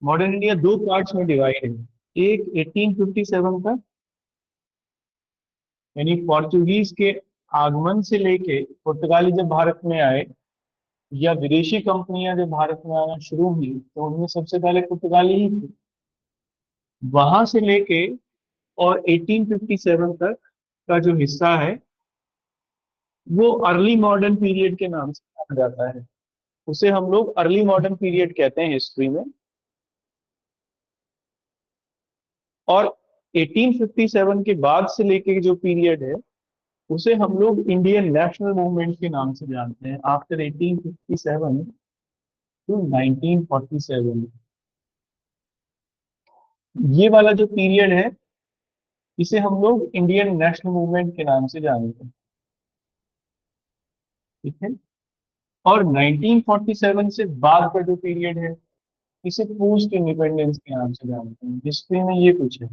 Modern India दो parts में divide है। एक 1857 तक, यानी पोर्चुगीज के आगमन से लेके पुर्तगाली जब भारत में आए, या विदेशी कंपनियां जब भारत में आना शुरू हुई, तो उनमें सबसे पहले पुर्तगाली ही थी। वहां से लेके और 1857 तक का जो हिस्सा है, वो अर्ली मॉडर्न पीरियड के नाम से जाना जाता है। उसे हम लोग अर्ली मॉडर्न पीरियड कहते हैं हिस्ट्री में। और 1857 के बाद से लेके जो पीरियड है, उसे हम लोग इंडियन नेशनल मूवमेंट के नाम से जानते हैं, आफ्टर 1857 टू 1947। ये वाला जो पीरियड है, इसे हम लोग इंडियन नेशनल मूवमेंट के नाम से जानते हैं। ठीक है। और 1947 से बाद का जो पीरियड है, इसे पोस्ट इंडिपेंडेंस के नाम से जानते हैं। हिस्ट्री में ये कुछ है।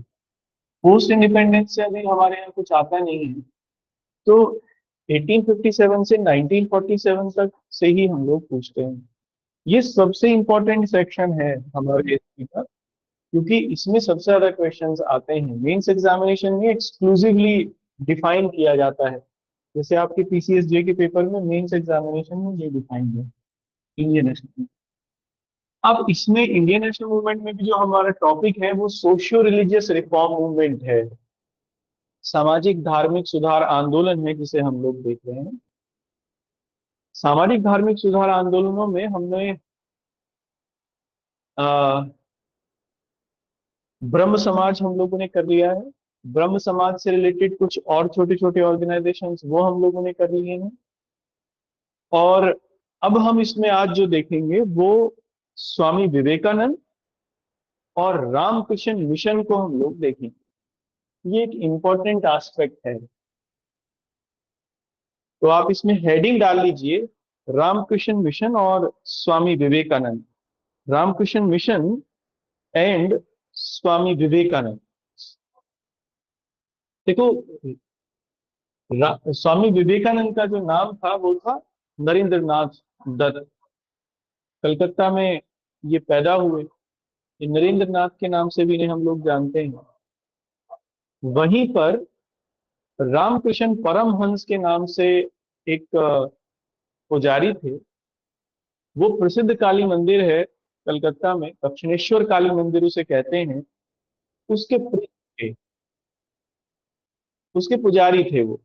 पोस्ट इंडिपेंडेंस से अभी हमारे यहाँ कुछ आता नहीं है। तो 1857 से 1947 तक से ही हम लोग पूछते हैं। ये सबसे इंपॉर्टेंट सेक्शन है हमारे हिस्ट्री का, क्योंकि इसमें सबसे ज्यादा क्वेश्चंस आते हैं। मेंस एग्जामिनेशन में एक्सक्लूसिवली डिफाइन किया जाता है। जैसे आपके पीसीएसजे के पेपर में मेंस एग्जामिनेशन में ये डिफाइन है, इंडियन नेशनल। अब इसमें इंडियन नेशनल मूवमेंट में भी जो हमारा टॉपिक है, वो सोशियो रिलीजियस रिफॉर्म मूवमेंट है। सामाजिक धार्मिक सुधार आंदोलन है जिसे हम लोग देख रहे हैं। सामाजिक धार्मिक सुधार आंदोलनों में हमने आ, ब्रह्म समाज हम लोगों ने कर लिया है। ब्रह्म समाज से रिलेटेड कुछ और छोटे छोटे ऑर्गेनाइजेशंस वो हम लोगों ने कर लिए हैं। और अब हम इसमें आज जो देखेंगे वो स्वामी विवेकानंद और रामकृष्ण मिशन को हम लोग देखेंगे। ये एक इंपॉर्टेंट एस्पेक्ट है। तो आप इसमें हेडिंग डाल लीजिए, रामकृष्ण मिशन और स्वामी विवेकानंद। Ramakrishna mission and Swami Vivekananda. देखो, स्वामी विवेकानंद का जो नाम था वो था नरेंद्र नाथ दत्त। कलकत्ता में ये पैदा हुए। ये नरेंद्र नाथ के नाम से भी इन्हें हम लोग जानते हैं। वहीं पर रामकृष्ण परमहंस के नाम से एक पुजारी थे। वो प्रसिद्ध काली मंदिर है कलकत्ता में, दक्षिणेश्वर काली मंदिर उसे कहते हैं। उसके प्रीत थे, उसके पुजारी थे वो।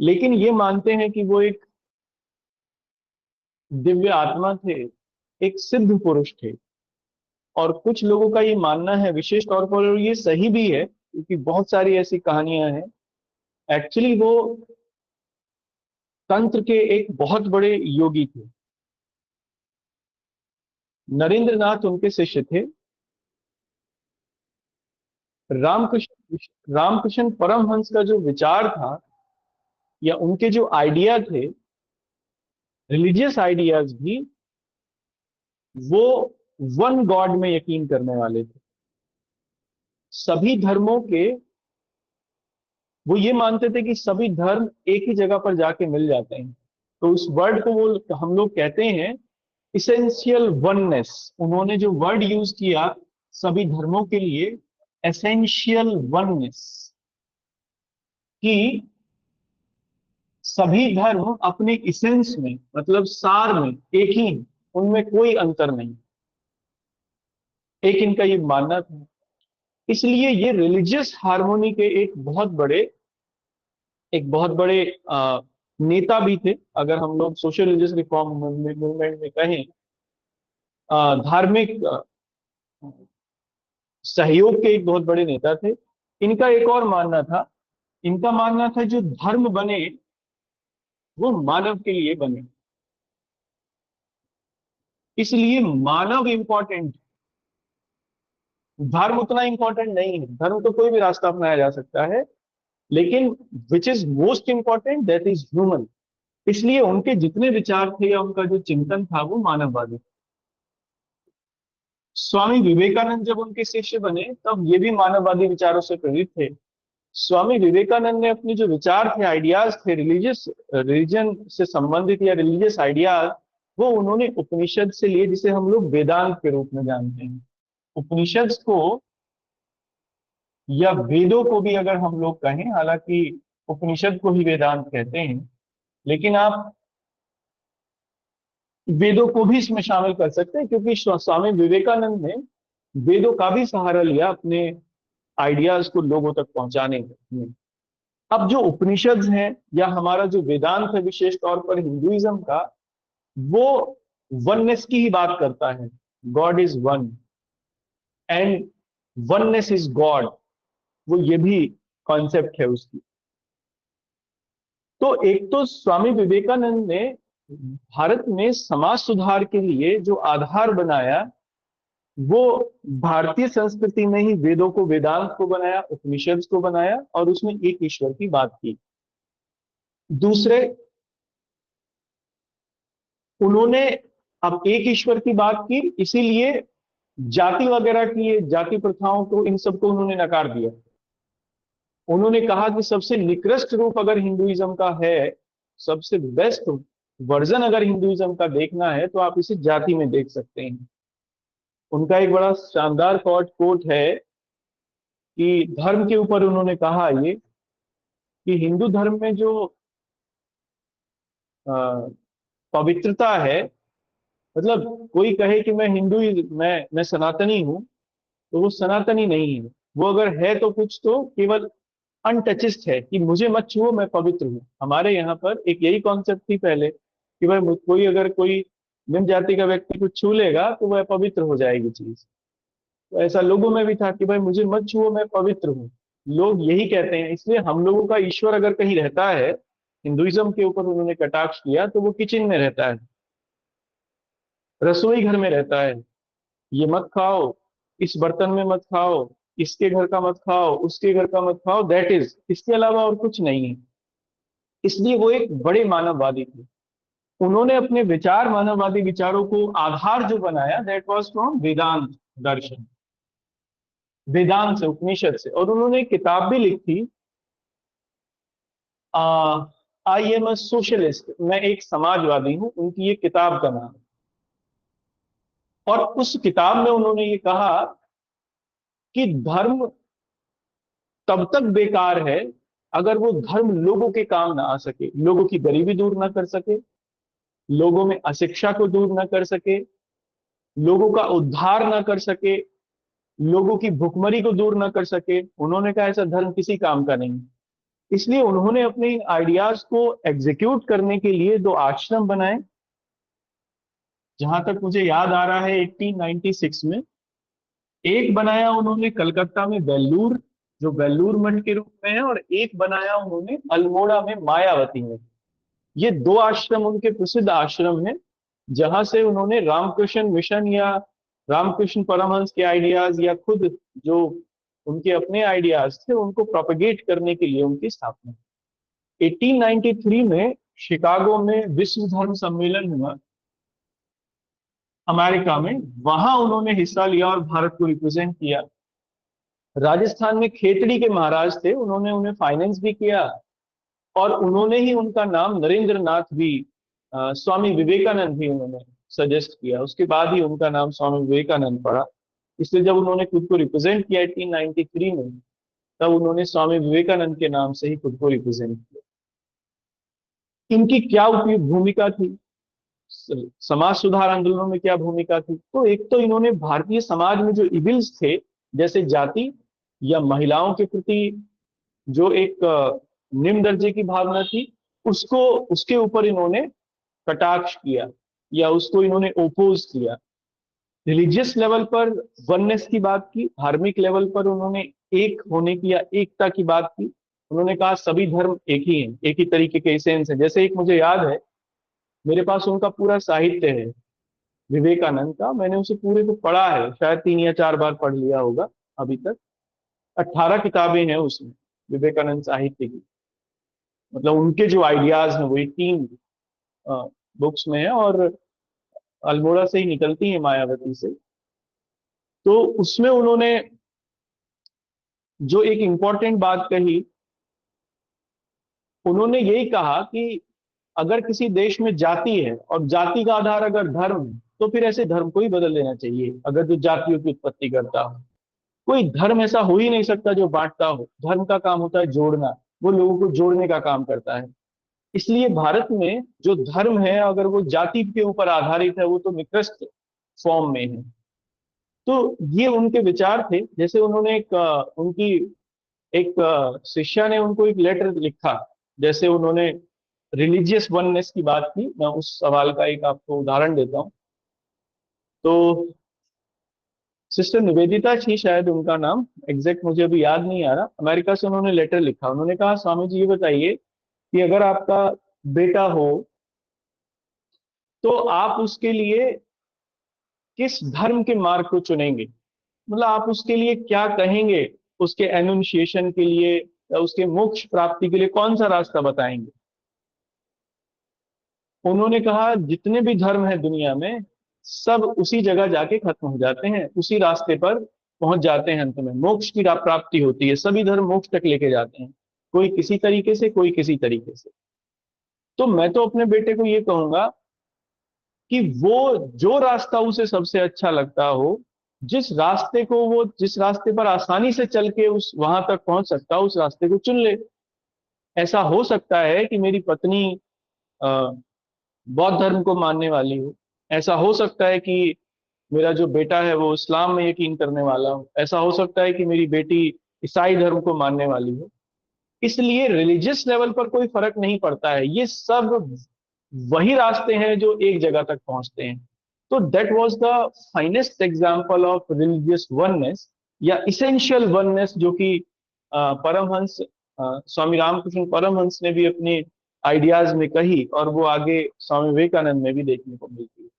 लेकिन ये मानते हैं कि वो एक दिव्य आत्मा थे, एक सिद्ध पुरुष थे। और कुछ लोगों का ये मानना है विशेष तौर पर, और ये सही भी है क्योंकि बहुत सारी ऐसी कहानियां हैं, एक्चुअली वो तंत्र के एक बहुत बड़े योगी थे। नरेंद्र नाथ उनके शिष्य थे। रामकृष्ण परमहंस का जो विचार था, या उनके जो आइडिया थे, रिलीजियस आइडियाज भी, वो वन गॉड में यकीन करने वाले थे। सभी धर्मों के, वो ये मानते थे कि सभी धर्म एक ही जगह पर जाके मिल जाते हैं। तो उस वर्ड को वो हम लोग कहते हैं इसेंशियल वननेस। उन्होंने जो वर्ड यूज किया सभी धर्मों के लिए, एसेंशियल वननेस, कि सभी धर्म अपने इसेंस में, मतलब सार में एक ही हैं, उनमें कोई अंतर नहीं। एक इनका ये मानना था। इसलिए ये रिलीजियस हार्मोनी के एक बहुत बड़े नेता भी थे। अगर हम लोग सोशल रिलीजियस रिफॉर्म मूवमेंट में कहें, धार्मिक सहयोग के एक बहुत बड़े नेता थे। इनका एक और मानना था। इनका मानना था जो धर्म बने वो मानव के लिए बने। इसलिए मानव इंपॉर्टेंट, धर्म उतना इंपॉर्टेंट नहीं है। धर्म तो कोई भी रास्ता अपनाया जा सकता है, लेकिन which is most important that is human. इसलिए उनके जितने विचार थे या उनका जो चिंतन था वो मानववादी। स्वामी विवेकानंद जब उनके शिष्य बने तब ये भी मानववादी विचारों से प्रेरित थे। स्वामी विवेकानंद ने अपने जो विचार थे, आइडियाज थे, रिलीजियस रिलीजन से संबंधित या रिलीजियस आइडियाज, वो उन्होंने उपनिषद से लिए, जिसे हम लोग वेदांत के रूप में जानते हैं। उपनिषद को या वेदों को भी अगर हम लोग कहें, हालांकि उपनिषद को ही वेदांत कहते हैं, लेकिन आप वेदों को भी इसमें शामिल कर सकते हैं, क्योंकि स्वामी विवेकानंद ने वेदों का भी सहारा लिया अपने आइडियाज को लोगों तक पहुंचाने में। अब जो उपनिषद हैं या हमारा जो वेदांत है विशेष तौर पर हिंदुइज्म का, वो वननेस की ही बात करता है। God is one and oneness is God, वो ये भी कॉन्सेप्ट है उसकी। तो एक तो स्वामी विवेकानंद ने भारत में समाज सुधार के लिए जो आधार बनाया, वो भारतीय संस्कृति में ही वेदों को, वेदांत को बनाया, उपनिषद को बनाया, और उसमें एक ईश्वर की बात की। दूसरे, उन्होंने अब एक ईश्वर की बात की, इसीलिए जाति वगैरह की, ये जाति प्रथाओं को, इन सबको उन्होंने नकार दिया। उन्होंने कहा कि सबसे निकृष्ट रूप अगर हिंदुइज्म का है, सबसे बेस्ट वर्जन अगर हिंदुइज्म का देखना है, तो आप इसे जाति में देख सकते हैं। उनका एक बड़ा शानदार कोट है कि धर्म के ऊपर उन्होंने कहा ये, कि हिंदू धर्म में जो अ, पवित्रता है, मतलब कोई कहे कि मैं हिंदू ही, मैं सनातनी हूं, तो वो सनातनी नहीं है। वो अगर है तो कुछ तो केवल अनटचिस्ट है, कि मुझे मत छुओ, मैं पवित्र हूँ। हमारे यहाँ पर एक यही कॉन्सेप्ट थी पहले, कि भाई कोई अगर कोई निम्न जाति का व्यक्ति कुछ छू लेगा तो वह पवित्र हो जाएगी चीज। तो ऐसा लोगों में भी था कि भाई मुझे मत छुओ, मैं पवित्र हूँ। लोग यही कहते हैं, इसलिए हम लोगों का ईश्वर अगर कहीं रहता है, हिंदुइज्म के ऊपर उन्होंने कटाक्ष किया, तो वो किचन में रहता है, रसोई घर में रहता है। ये मत खाओ, इस बर्तन में मत खाओ, इसके घर का मत खाओ, उसके घर का मत खाओ, दैट इज, इसके अलावा और कुछ नहीं है। इसलिए वो एक बड़े मानववादी थे। उन्होंने अपने विचार, मानववादी विचारों को आधार जो बनाया, दैट वाज फ्रॉम वेदांत दर्शन, वेदांत से, उपनिषद से। और उन्होंने एक किताब भी लिखी, आई एम अ सोशलिस्ट, मैं एक समाजवादी हूं, उनकी ये किताब का नाम। और उस किताब में उन्होंने ये कहा कि धर्म तब तक बेकार है अगर वो धर्म लोगों के काम ना आ सके, लोगों की गरीबी दूर ना कर सके, लोगों में अशिक्षा को दूर ना कर सके, लोगों का उद्धार ना कर सके, लोगों की भुखमरी को दूर ना कर सके। उन्होंने कहा ऐसा धर्म किसी काम का नहीं। इसलिए उन्होंने अपने आइडियाज को एग्जीक्यूट करने के लिए दो आश्रम बनाए। जहां तक मुझे याद आ रहा है 1896 में एक बनाया उन्होंने कलकत्ता में, वेल्लूर, जो वेल्लूर मठ के रूप में है, और एक बनाया उन्होंने अल्मोड़ा में, मायावती में। ये दो आश्रम उनके प्रसिद्ध आश्रम हैं, जहां से उन्होंने रामकृष्ण मिशन या रामकृष्ण परमहंस के आइडियाज, या खुद जो उनके अपने आइडियाज थे, उनको प्रोपेगेट करने के लिए उनकी स्थापना। 1893 में शिकागो में विश्व धर्म सम्मेलन हुआ अमेरिका में, वहां उन्होंने हिस्सा लिया और भारत को रिप्रेजेंट किया। राजस्थान में खेतड़ी के महाराज थे, उन्होंने उन्हें फाइनेंस भी किया, और उन्होंने ही उनका नाम नरेंद्र नाथ भी, स्वामी विवेकानंद भी उन्होंने सजेस्ट किया। उसके बाद ही उनका नाम स्वामी विवेकानंद पड़ा। इसलिए जब उन्होंने खुद को रिप्रेजेंट किया 1893 में, तब उन्होंने स्वामी विवेकानंद के नाम से ही खुद को रिप्रेजेंट किया। इनकी क्या उपयुक्त भूमिका थी, समाज सुधार आंदोलनों में क्या भूमिका थी? तो एक तो इन्होंने भारतीय समाज में जो इविल्स थे, जैसे जाति या महिलाओं के प्रति जो एक निम्न दर्जे की भावना थी, उसको, उसके ऊपर इन्होंने कटाक्ष किया, या उसको इन्होंने ओपोज किया। रिलीजियस लेवल पर वननेस की बात की, धार्मिक लेवल पर उन्होंने एक होने की या एकता की बात की। उन्होंने कहा सभी धर्म एक ही हैं, एक ही तरीके के एसेंस है। जैसे एक मुझे याद है, मेरे पास उनका पूरा साहित्य है विवेकानंद का, मैंने उसे पूरे को पढ़ा है, शायद 3 या 4 बार पढ़ लिया होगा अभी तक। 18 किताबें हैं उसमें विवेकानंद साहित्य की, मतलब उनके जो आइडियाज हैं वो 18 बुक्स में है, और अल्मोड़ा से ही निकलती है, मायावती से। तो उसमें उन्होंने जो एक इंपॉर्टेंट बात कही, उन्होंने यही कहा कि अगर किसी देश में जाति है और जाति का आधार अगर धर्म है, तो फिर ऐसे धर्म को ही बदल देना चाहिए अगर जो जातियों की उत्पत्ति करता हो। कोई धर्म ऐसा हो ही नहीं सकता जो बांटता हो। धर्म का काम होता है जोड़ना, वो लोगों को जोड़ने का काम करता है। इसलिए भारत में जो धर्म है अगर वो जाति के ऊपर आधारित है, वो तो निकृष्ट फॉर्म में है। तो ये उनके विचार थे। जैसे उन्होंने उनकी एक शिष्या ने उनको एक लेटर लिखा। जैसे उन्होंने रिलीजियस वननेस की बात की, मैं उस सवाल का एक आपको उदाहरण देता हूँ। तो सिस्टर निवेदिता थी शायद उनका नाम, एग्जैक्ट मुझे अभी याद नहीं आ रहा। अमेरिका से उन्होंने लेटर लिखा। उन्होंने कहा, स्वामी जी ये बताइए कि अगर आपका बेटा हो तो आप उसके लिए किस धर्म के मार्ग को चुनेंगे? मतलब आप उसके लिए क्या कहेंगे? उसके एनुंशिएशन के लिए या उसके मोक्ष प्राप्ति के लिए कौन सा रास्ता बताएंगे? उन्होंने कहा जितने भी धर्म है दुनिया में, सब उसी जगह जाके खत्म हो जाते हैं, उसी रास्ते पर पहुंच जाते हैं, अंत में मोक्ष की प्राप्ति होती है। सभी धर्म मोक्ष तक लेके जाते हैं, कोई किसी तरीके से, कोई किसी तरीके से। तो मैं तो अपने बेटे को ये कहूंगा कि वो जो रास्ता उसे सबसे अच्छा लगता हो, जिस रास्ते पर आसानी से चल के उस वहां तक पहुंच सकता हो, उस रास्ते को चुन ले। ऐसा हो सकता है कि मेरी पत्नी अ, बौद्ध धर्म को मानने वाली हो। ऐसा हो सकता है कि मेरा जो बेटा है वो इस्लाम में यकीन करने वाला हो। ऐसा हो सकता है कि मेरी बेटी ईसाई धर्म को मानने वाली हो। इसलिए रिलीजियस लेवल पर कोई फर्क नहीं पड़ता है, ये सब वही रास्ते हैं जो एक जगह तक पहुंचते हैं। तो that was the finest example of religious oneness या इसेंशियल वननेस, जो कि परमहंस स्वामी रामकृष्ण परमहंस ने भी अपने आइडियाज में कही, और वो आगे स्वामी विवेकानंद में भी देखने को मिलती है।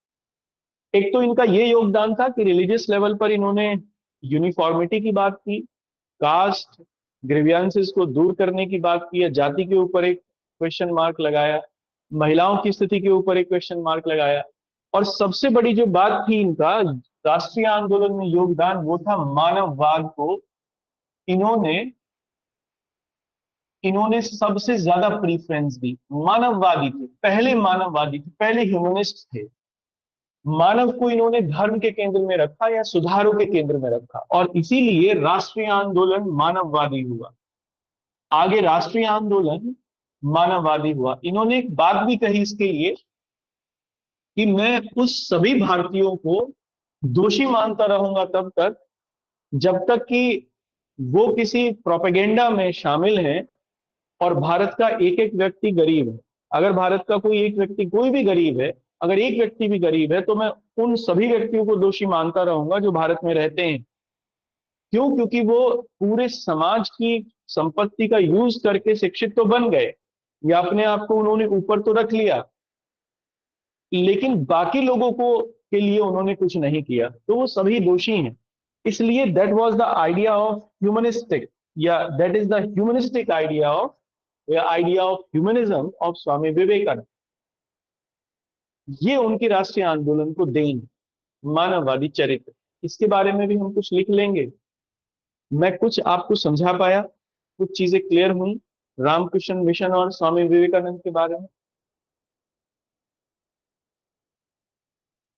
एक तो इनका ये योगदान था कि रिलीजियस लेवल पर इन्होंने यूनिफॉर्मिटी की बात की, कास्ट ग्रीवियंसेस को दूर करने की बात की, या जाति के ऊपर एक क्वेश्चन मार्क लगाया, महिलाओं की स्थिति के ऊपर एक क्वेश्चन मार्क लगाया। और सबसे बड़ी जो बात थी इनका राष्ट्रीय आंदोलन में योगदान, वो था मानववाद को इन्होंने इन्होंने सबसे ज्यादा प्रीफरेंस दी। मानववादी थे, पहले मानववादी थे, पहले ह्यूमनिस्ट थे। मानव को इन्होंने धर्म के केंद्र में रखा या सुधारों के केंद्र में रखा, और इसीलिए राष्ट्रीय आंदोलन मानववादी हुआ। आगे राष्ट्रीय आंदोलन मानववादी हुआ। इन्होंने एक बात भी कही इसके लिए कि मैं उस सभी भारतीयों को दोषी मानता रहूंगा तब तक जब तक कि वो किसी प्रोपेगेंडा में शामिल हैं और भारत का एक एक व्यक्ति गरीब है। अगर भारत का कोई एक व्यक्ति, कोई भी गरीब है, अगर एक व्यक्ति भी गरीब है, तो मैं उन सभी व्यक्तियों को दोषी मानता रहूंगा जो भारत में रहते हैं। क्यों? क्योंकि वो पूरे समाज की संपत्ति का यूज करके शिक्षित तो बन गए, या अपने आप को उन्होंने ऊपर तो रख लिया, लेकिन बाकी लोगों को के लिए उन्होंने कुछ नहीं किया, तो वो सभी दोषी हैं। इसलिए that was the idea of humanistic, या that is the humanistic idea of, idea of humanism of Swami Vivekananda. ये उनकी राष्ट्रीय आंदोलन को देन, मानववादी चरित्र। इसके बारे में भी हम कुछ लिख लेंगे। मैं कुछ आपको समझा पाया, कुछ चीजें क्लियर हुई रामकृष्ण मिशन और स्वामी विवेकानंद के बारे में।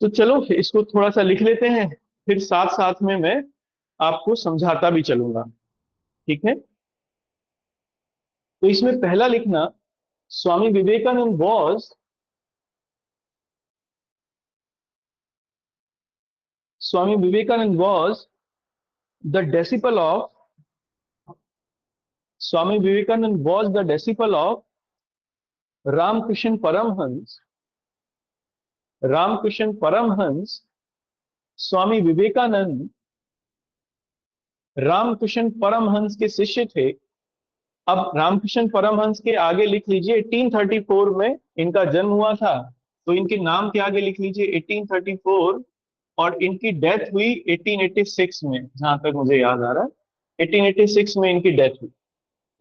तो चलो इसको थोड़ा सा लिख लेते हैं, फिर साथ साथ में मैं आपको समझाता भी चलूंगा। ठीक है? तो इसमें पहला लिखना, Swami Vivekananda was, Swami Vivekananda was the disciple of, Swami Vivekananda was the disciple of Ramakrishna Paramhansa. Ramakrishna Paramhansa, Swami Vivekananda Ramakrishna Paramhansa के शिष्य थे। अब रामकृष्ण परमहंस के आगे लिख लीजिए 1834 में इनका जन्म हुआ था, तो इनके नाम के आगे लिख लीजिए 1834, और इनकी डेथ हुई 1886 में, जहां तक मुझे याद आ रहा है 1886 में इनकी डेथ हुई।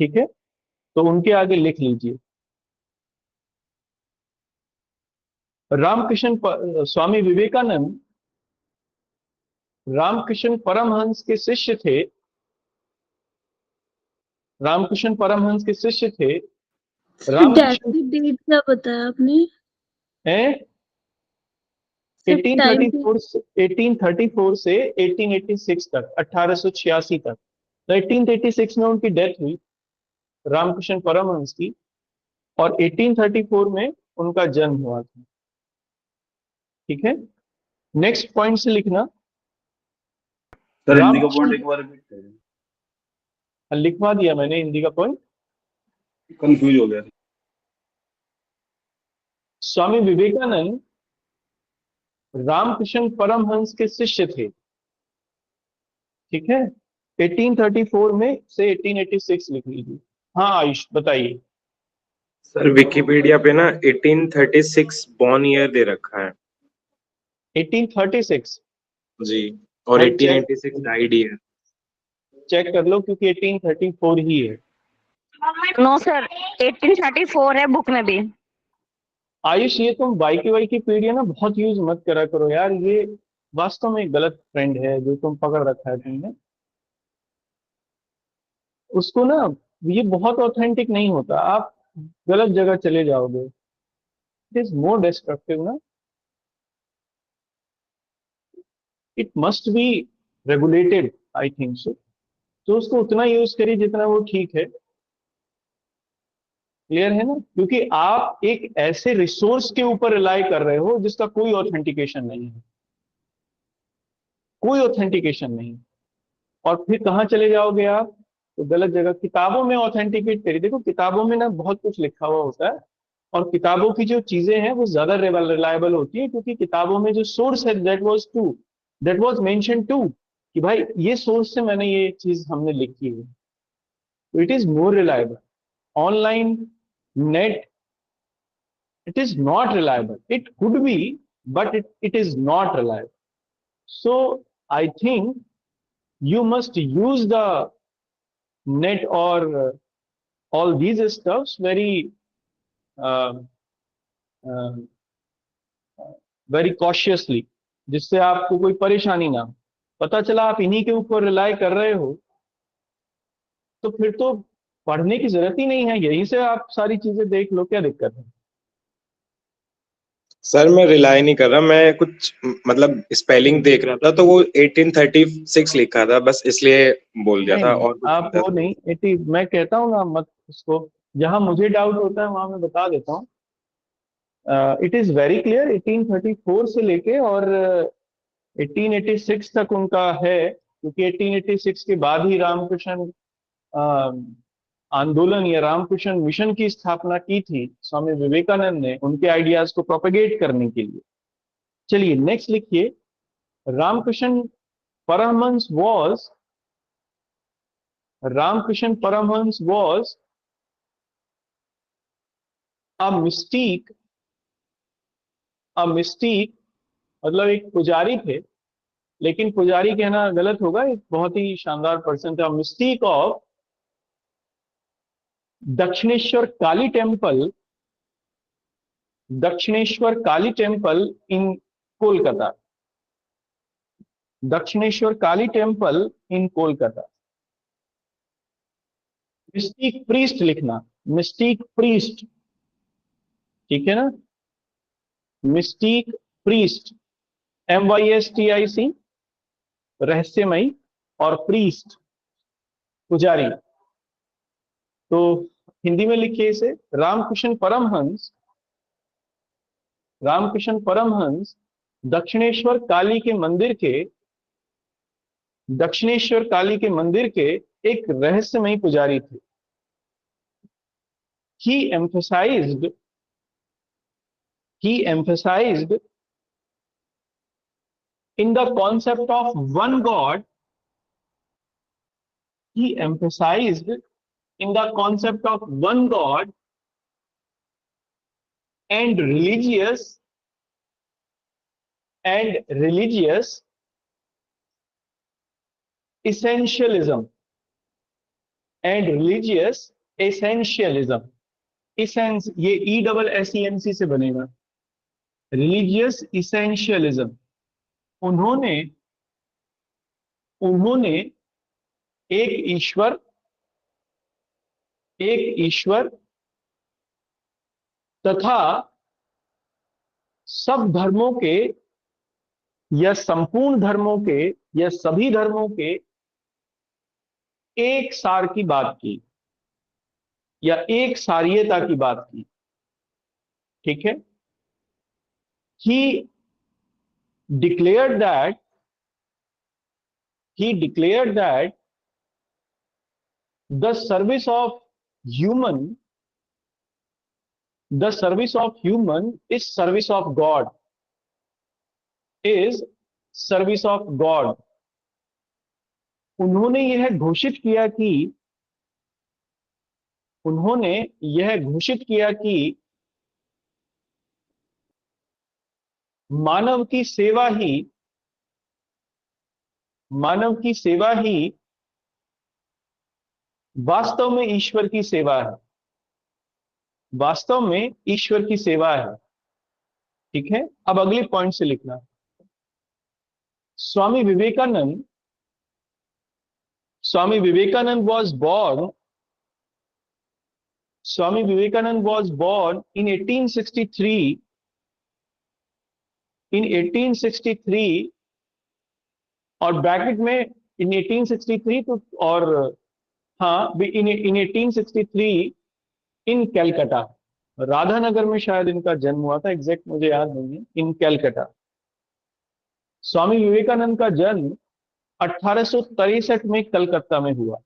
ठीक है? तो उनके आगे लिख लीजिए स्वामी विवेकानंद रामकृष्ण परमहंस के शिष्य थे। रामकृष्ण परमहंस के शिष्य थे, डेथ रामकृष्ण की डेट क्या बताया आपने? है सिर्फ टाइम पे? 1834 से 1886 तक, 1886 तक। तो 1886 में उनकी डेथ हुई, रामकृष्ण परमहंस की, और 1834 में उनका जन्म हुआ था। ठीक है, नेक्स्ट पॉइंट से लिखना। सर हिंदी का पॉइंट रामकृष्ण, एक बार रिपीट करें। लिखवा दिया मैंने हिंदी का पॉइंट। कंफ्यूज हो गया था। स्वामी विवेकानंद रामकृष्ण परमहंस के शिष्य थे। ठीक है, 1834 में से 1886 लिख लीजिए। हाँ आयुष बताइए। सर विकिपीडिया पे ना 1836 बॉर्न ईयर दे रखा है 1836? जी, और भाई चेक 1886 डाइड ईयर। चेक कर लो, क्योंकि 1834 ही है। नो सर, 1834 है बुक में भी। आयुष, ये तुम वाईकी वाईकी पीडिया ना बहुत यूज मत करा करो यार, ये वास्तव में एक गलत ट्रेंड है जो तुम पकड़ रखा है तुमने उसको ना। ये बहुत ऑथेंटिक नहीं होता, आप गलत जगह चले जाओगे। इट इज मोर डिस्ट्रक्टिव ना। It must be regulated, I think so. तो उसको उतना यूज करिए जितना वो ठीक है। क्लियर है ना, क्योंकि आप एक ऐसे रिसोर्स के ऊपर रिलाई कर रहे हो जिसका कोई ऑथेंटिकेशन नहीं है, कोई ऑथेंटिकेशन नहीं। और फिर कहाँ चले जाओगे आप? तो गलत जगह। किताबों में ऑथेंटिकेट करिए। देखो किताबों में ना बहुत कुछ लिखा हुआ होता है, और किताबों की जो चीजें हैं वो ज्यादा रिलायबल होती है, क्योंकि किताबों में जो सोर्स है दैट वाज मेंशन टू, कि भाई ये सोर्स से मैंने ये चीज हमने लिखी है, तो it is more reliable. Online, net, it is not reliable. It could be, but it is not reliable. So I think you must use the net or all these stuffs uh, uh, very cautiously, जिससे आपको कोई परेशानी ना हो। पता चला आप इन्हीं के ऊपर रिलाई कर रहे हो, तो फिर तो पढ़ने की जरूरत ही नहीं है, यहीं से आप सारी चीजें देख लो, क्या दिक्कत है? सर मैं रिलाई नहीं कर रहा, मैं कुछ मतलब स्पेलिंग देख रहा था तो वो 1836 लिखा था, बस इसलिए बोल दिया नहीं था नहीं, और कुछ आप नहीं था वो सर। नहीं, मैं कहता हूँ ना मत उसको। जहां मुझे डाउट होता है वहां मैं बता देता हूँ। इट इज वेरी क्लियर, 1834 से लेके और 1886 तक उनका है, क्योंकि 1886 के बाद ही रामकृष्ण अ, आंदोलन या रामकृष्ण मिशन की स्थापना की थी स्वामी विवेकानंद ने, उनके आइडियाज को प्रोपेगेट करने के लिए। चलिए नेक्स्ट लिखिए। Ramakrishna Paramahansa was Ramakrishna Paramahansa was a mystic. Mystic मतलब एक पुजारी थे, लेकिन पुजारी कहना गलत होगा, एक बहुत ही शानदार पर्सन था। Mystique of Dakshineswar Kali temple, Dakshineswar Kali temple in Kolkata, Dakshineswar Kali temple in Kolkata. Mistake priest लिखना, मिस्टिक प्रीस्ट। ठीक है ना, मिस्टिक प्रीस्ट, MYSTIC, रहस्यमयी, और प्रीस्ट पुजारी। तो हिंदी में लिखिए इसे। रामकृष्ण परमहंस, रामकृष्ण परमहंस दक्षिणेश्वर काली के मंदिर के, दक्षिणेश्वर काली के मंदिर के एक रहस्यमयी पुजारी थे। he emphasized he emphasized in the concept of one god. He emphasized in the concept of one god and religious essentialism, and religious essentialism। Essence ये ESSENC से बनेगा, रिलीजियस इसेंशियलिज्म। उन्होंने उन्होंने एक ईश्वर, एक ईश्वर तथा सब धर्मों के या संपूर्ण धर्मों के या सभी धर्मों के एक सार की बात की या एक सारीयता की बात की। ठीक है। ही declared that the service of human is service of God, is service of God. उन्होंने यह घोषित किया कि मानव की सेवा ही वास्तव में ईश्वर की सेवा है, वास्तव में ईश्वर की सेवा है। ठीक है। अब अगले पॉइंट से लिखना। Swami Vivekananda was born in 1863 और ब्रैकेट में इन 1863 तो और इन 1863 इन कैलकाटा, राधानगर में शायद इनका जन्म हुआ था, एग्जैक्ट मुझे याद नहीं है, इन कैलकाटा। स्वामी विवेकानंद का जन्म 1863 में कलकत्ता में हुआ।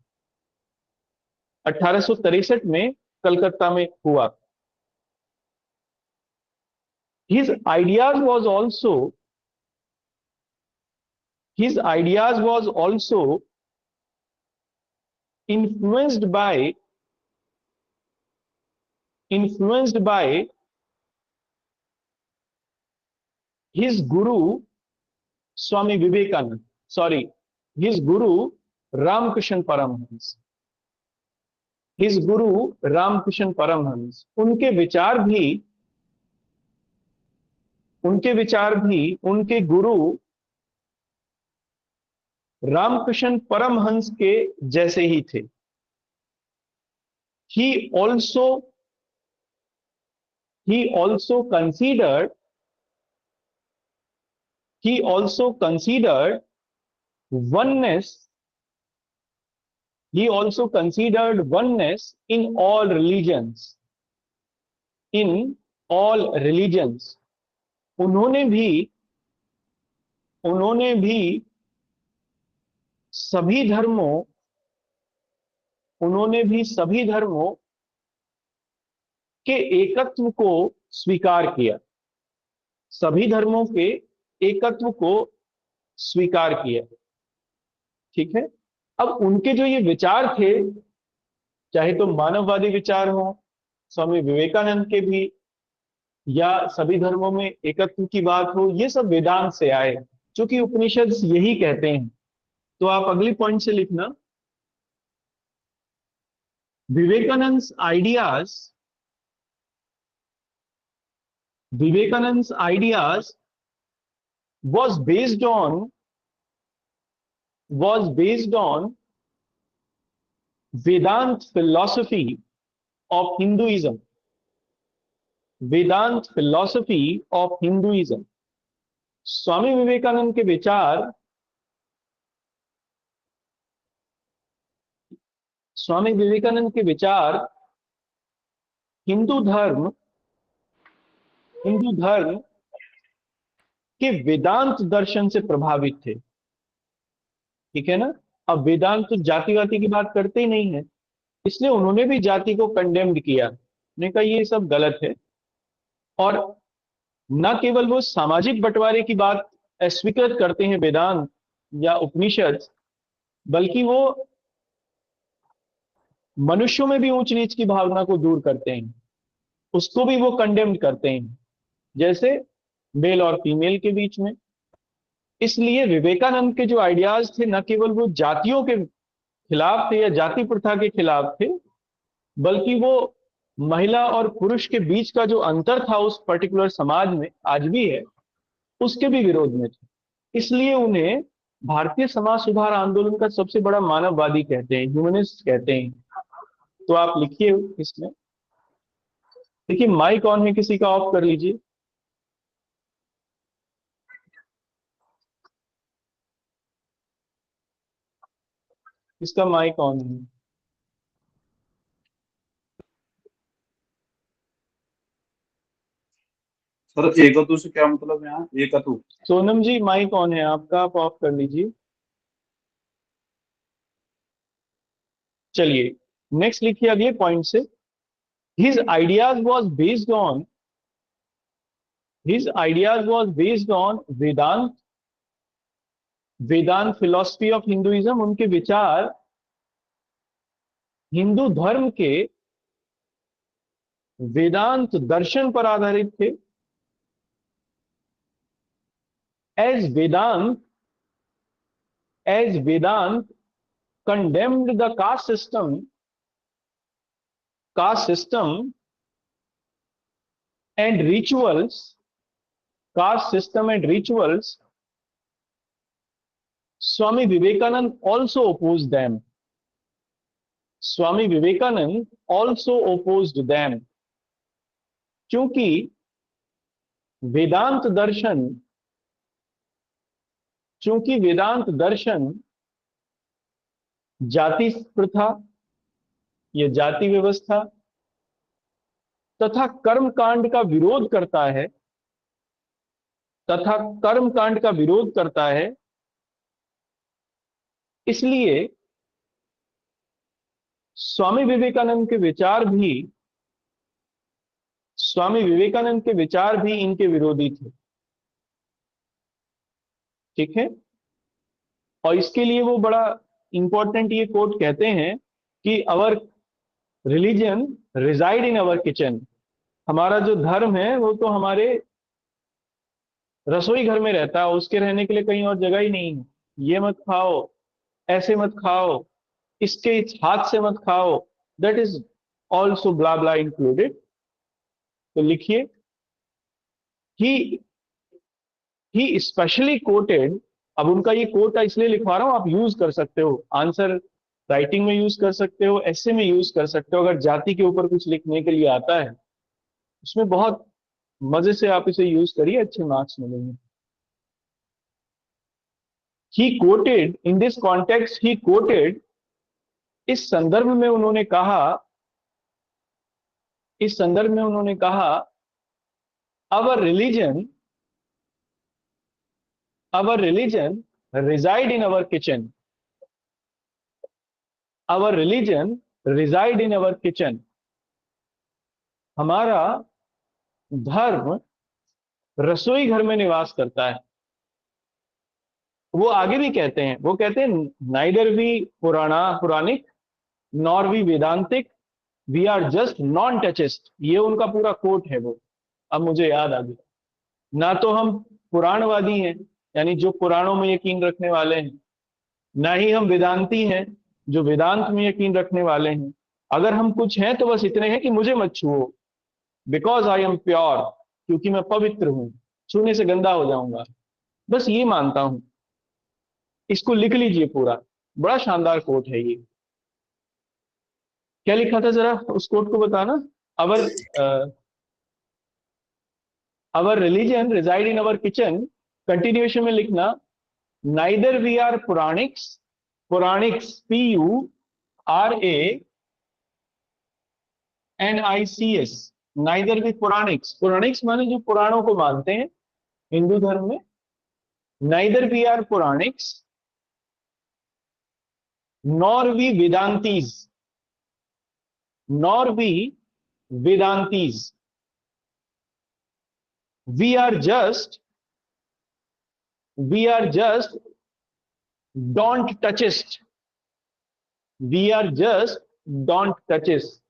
1863 में कलकत्ता में हुआ। His ideas was also influenced by his guru Swami Vivekanand, his guru Ramkrishna Paramhans, उनके विचार भी उनके गुरु रामकृष्ण परमहंस के जैसे ही थे। He also considered oneness in all religions, उन्होंने भी सभी धर्मों के एकत्व को स्वीकार किया, ठीक है। अब उनके जो ये विचार थे, चाहे तो मानववादी विचार हो स्वामी विवेकानंद के भी, या सभी धर्मों में एकत्व की बात हो, ये सब वेदांत से आए, जो कि उपनिषद यही कहते हैं। तो आप अगली पॉइंट से लिखना। Vivekananda's ideas was based on Vedant philosophy of Hinduism. Swami Vivekananda के विचार हिंदू धर्म के वेदांत दर्शन से प्रभावित थे। ठीक है ना। अब वेदांत तो जातिवादी की बात करते ही नहीं है, इसलिए उन्होंने भी जाति को कंडेम्ड किया। उन्होंने कहा ये सब गलत है, और न केवल वो सामाजिक बंटवारे की बात अस्वीकृत करते हैं वेदांत या उपनिषद, बल्कि वो मनुष्यों में भी ऊंच नीच की भावना को दूर करते हैं, उसको भी वो कंडेम्ड करते हैं, जैसे मेल और फीमेल के बीच में। इसलिए विवेकानंद के जो आइडियाज थे, न केवल वो जातियों के खिलाफ थे या जाति प्रथा के खिलाफ थे, बल्कि वो महिला और पुरुष के बीच का जो अंतर था उस पर्टिकुलर समाज में, आज भी है, उसके भी विरोध में थे। इसलिए उन्हें भारतीय समाज सुधार आंदोलन का सबसे बड़ा मानववादी कहते हैं, ह्यूमनिस्ट कहते हैं। तो आप लिखिए इसमें, देखिए माइक ऑन है, किसी का ऑफ कर लीजिए। इसका माइक ऑन है। सर एकतु से क्या मतलब है यहाँ, एकतु? सोनम जी माइक ऑन है आपका, आप ऑफ कर लीजिए। चलिए नेक्स्ट लिखिए अगले पॉइंट से। His ideas was based on Vedanta, Vedanta philosophy of Hinduism. उनके विचार हिंदू धर्म के वेदांत दर्शन पर आधारित थे। As Vedanta condemned the caste system and rituals, caste system and rituals, Swami Vivekanand also opposed them. Swami Vivekanand also opposed them. क्योंकि वेदांत दर्शन जाति प्रथा, ये जाति व्यवस्था तथा कर्मकांड का विरोध करता है, इसलिए स्वामी विवेकानंद के विचार भी इनके विरोधी थे। ठीक है, और इसके लिए वो बड़ा इंपॉर्टेंट ये कोट कहते हैं कि our religion resided in our kitchen. हमारा जो धर्म है वो तो हमारे रसोई घर में रहता है, उसके रहने के लिए कहीं और जगह ही नहीं है। ये मत खाओ, ऐसे मत खाओ, इसके हाथ से मत खाओ, that is also blah blah included. तो लिखिए, ही स्पेशली कोटेड। अब उनका ये कोट इसलिए लिखवा रहा हूं, आप यूज कर सकते हो, आंसर राइटिंग में यूज कर सकते हो, ऐसे में यूज कर सकते हो। अगर जाति के ऊपर कुछ लिखने के लिए आता है उसमें बहुत मजे से आप इसे यूज करिए, अच्छे मार्क्स मिलेंगे। ही quoted in this context, he coated, इस संदर्भ में उन्होंने कहा अवर religion reside in our kitchen. Our religion reside in our kitchen. हमारा धर्म रसोई घर में निवास करता है। वो आगे भी कहते हैं, वो कहते हैं neither we Puranic nor we Vedantic, we are just non touchist. ये उनका पूरा कोट है वो, अब मुझे याद आ गया। ना तो हम पुराणवादी हैं, यानी जो पुराणों में यकीन रखने वाले हैं, ना ही हम वेदांती हैं जो वेदांत में यकीन रखने वाले हैं। अगर हम कुछ हैं तो बस इतने हैं कि मुझे मत छुओ, बिकॉज आई एम प्योर, क्योंकि मैं पवित्र हूं, छूने से गंदा हो जाऊंगा, बस ये मानता हूं। इसको लिख लीजिए पूरा, बड़ा शानदार कोट है ये। क्या लिखा था जरा उस कोट को बताना। Our religion resided in our kitchen, continuation में लिखना neither we are Puranics, PURANICS, neither we Puranics माने जो पुराणों को मानते हैं हिंदू धर्म में। Neither we are Puranics nor we Vedantis, we are just don't touchist. We are just don't touchist.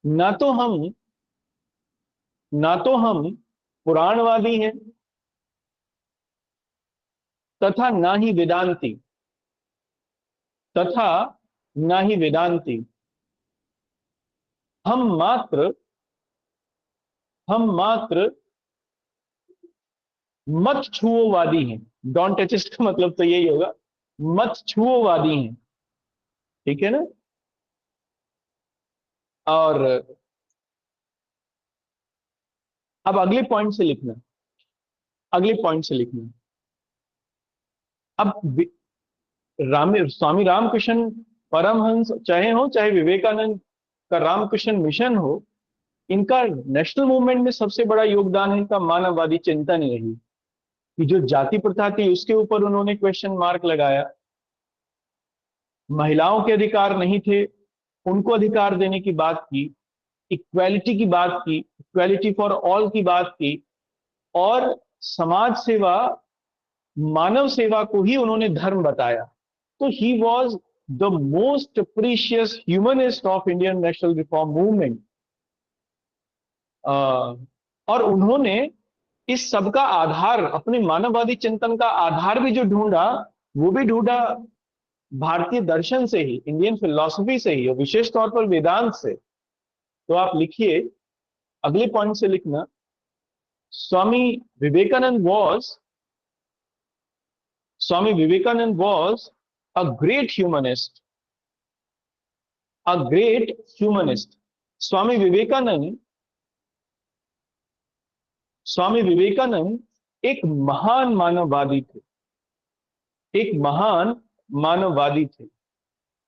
ना तो हम पुराणवादी हैं तथा ना ही वेदांती, हम मात्र मत छुओवादी हैं। डोंट टचिस्ट का मतलब तो यही होगा, मत छुओवादी हैं। ठीक है ना। और अब अगले पॉइंट से लिखना, अगले पॉइंट से लिखना। अब स्वामी रामकृष्ण परमहंस चाहे हो, चाहे विवेकानंद का रामकृष्ण मिशन हो, इनका नेशनल मूवमेंट में सबसे बड़ा योगदान है इनका मानववादी चिंतन ही रही। कि जो जाति प्रथा थी उसके ऊपर उन्होंने क्वेश्चन मार्क लगाया, महिलाओं के अधिकार नहीं थे, उनको अधिकार देने की बात की, इक्वालिटी की बात की, इक्वालिटी फॉर ऑल की बात की, और समाज सेवा, मानव सेवा को ही उन्होंने धर्म बताया। तो he was the most precious humanist of Indian national reform movement. और उन्होंने इस सब का आधार, अपने मानववादी चिंतन का आधार भी जो ढूंढा, वो भी ढूंढा भारतीय दर्शन से ही, इंडियन फिलॉसफी से ही, और विशेष तौर पर वेदांत से। तो आप लिखिए, अगले पॉइंट से लिखना, Swami Vivekananda was a great humanist, a great humanist। Swami Vivekananda एक महान मानववादी थे, एक महान मानववादी थे।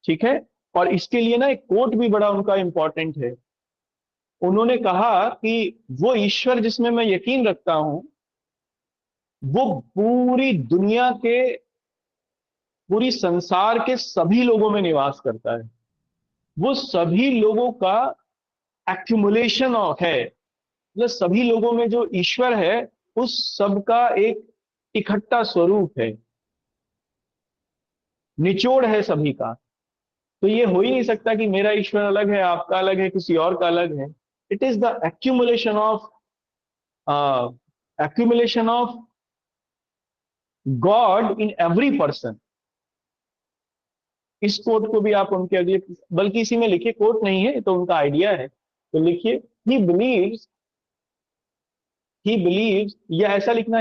ठीक है, और इसके लिए ना एक कोट भी बड़ा उनका इंपॉर्टेंट है। उन्होंने कहा कि वो ईश्वर जिसमें मैं यकीन रखता हूं, वो पूरी दुनिया के, पूरी संसार के सभी लोगों में निवास करता है। वो सभी लोगों का एक्यूमुलेशन है, मतलब सभी लोगों में जो ईश्वर है उस सब का एक इकट्ठा स्वरूप है, निचोड़ है सभी का। तो ये हो ही नहीं सकता कि मेरा ईश्वर अलग है, आपका अलग है, किसी और का अलग है। It is the accumulation of God in every person। इस कोट को भी आप उनके अगले, बल्कि इसी में लिखिए, कोट नहीं है तो उनका आइडिया है, तो लिखिए he believes, या ऐसा लिखना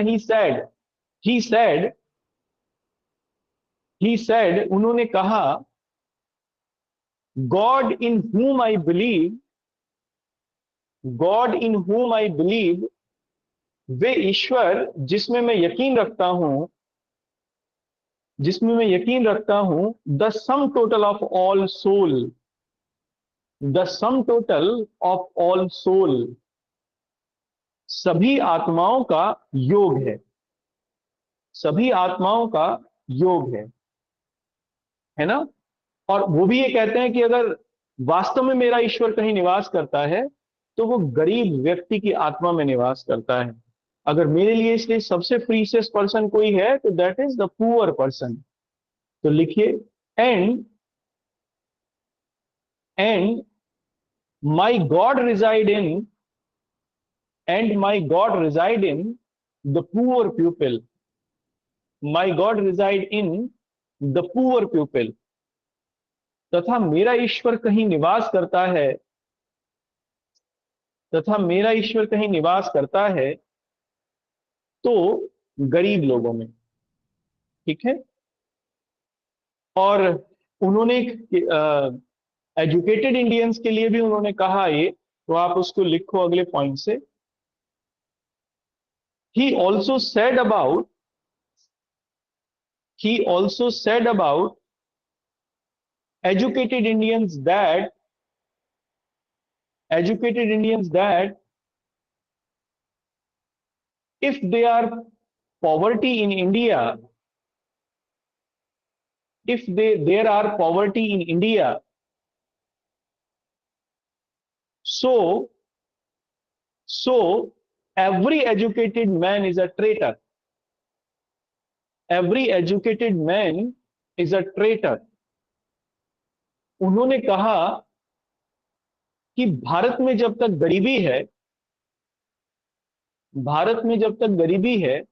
he said, उन्होंने कहा, God in whom I believe, वे ईश्वर जिसमें मैं यकीन रखता हूं, the sum total of all soul, सभी आत्माओं का योग है, सभी आत्माओं का योग है ना। और वो भी ये कहते हैं कि अगर वास्तव में मेरा ईश्वर कहीं निवास करता है तो वो गरीब व्यक्ति की आत्मा में निवास करता है। अगर मेरे लिए इसलिए सबसे प्रीशियस पर्सन कोई है तो that is the poor person. तो लिखिए, and my god reside in the poor people, my god reside in the poor people, तथा मेरा ईश्वर कहीं निवास करता है तो गरीब लोगों में। ठीक है, और उन्होंने एजुकेटेड इंडियंस के लिए भी उन्होंने कहा ये, तो आप उसको लिखो अगले पॉइंट से। he also said about educated Indians that if there are poverty in India, so every educated man is a traitor. उन्होंने कहा कि भारत में जब तक गरीबी है,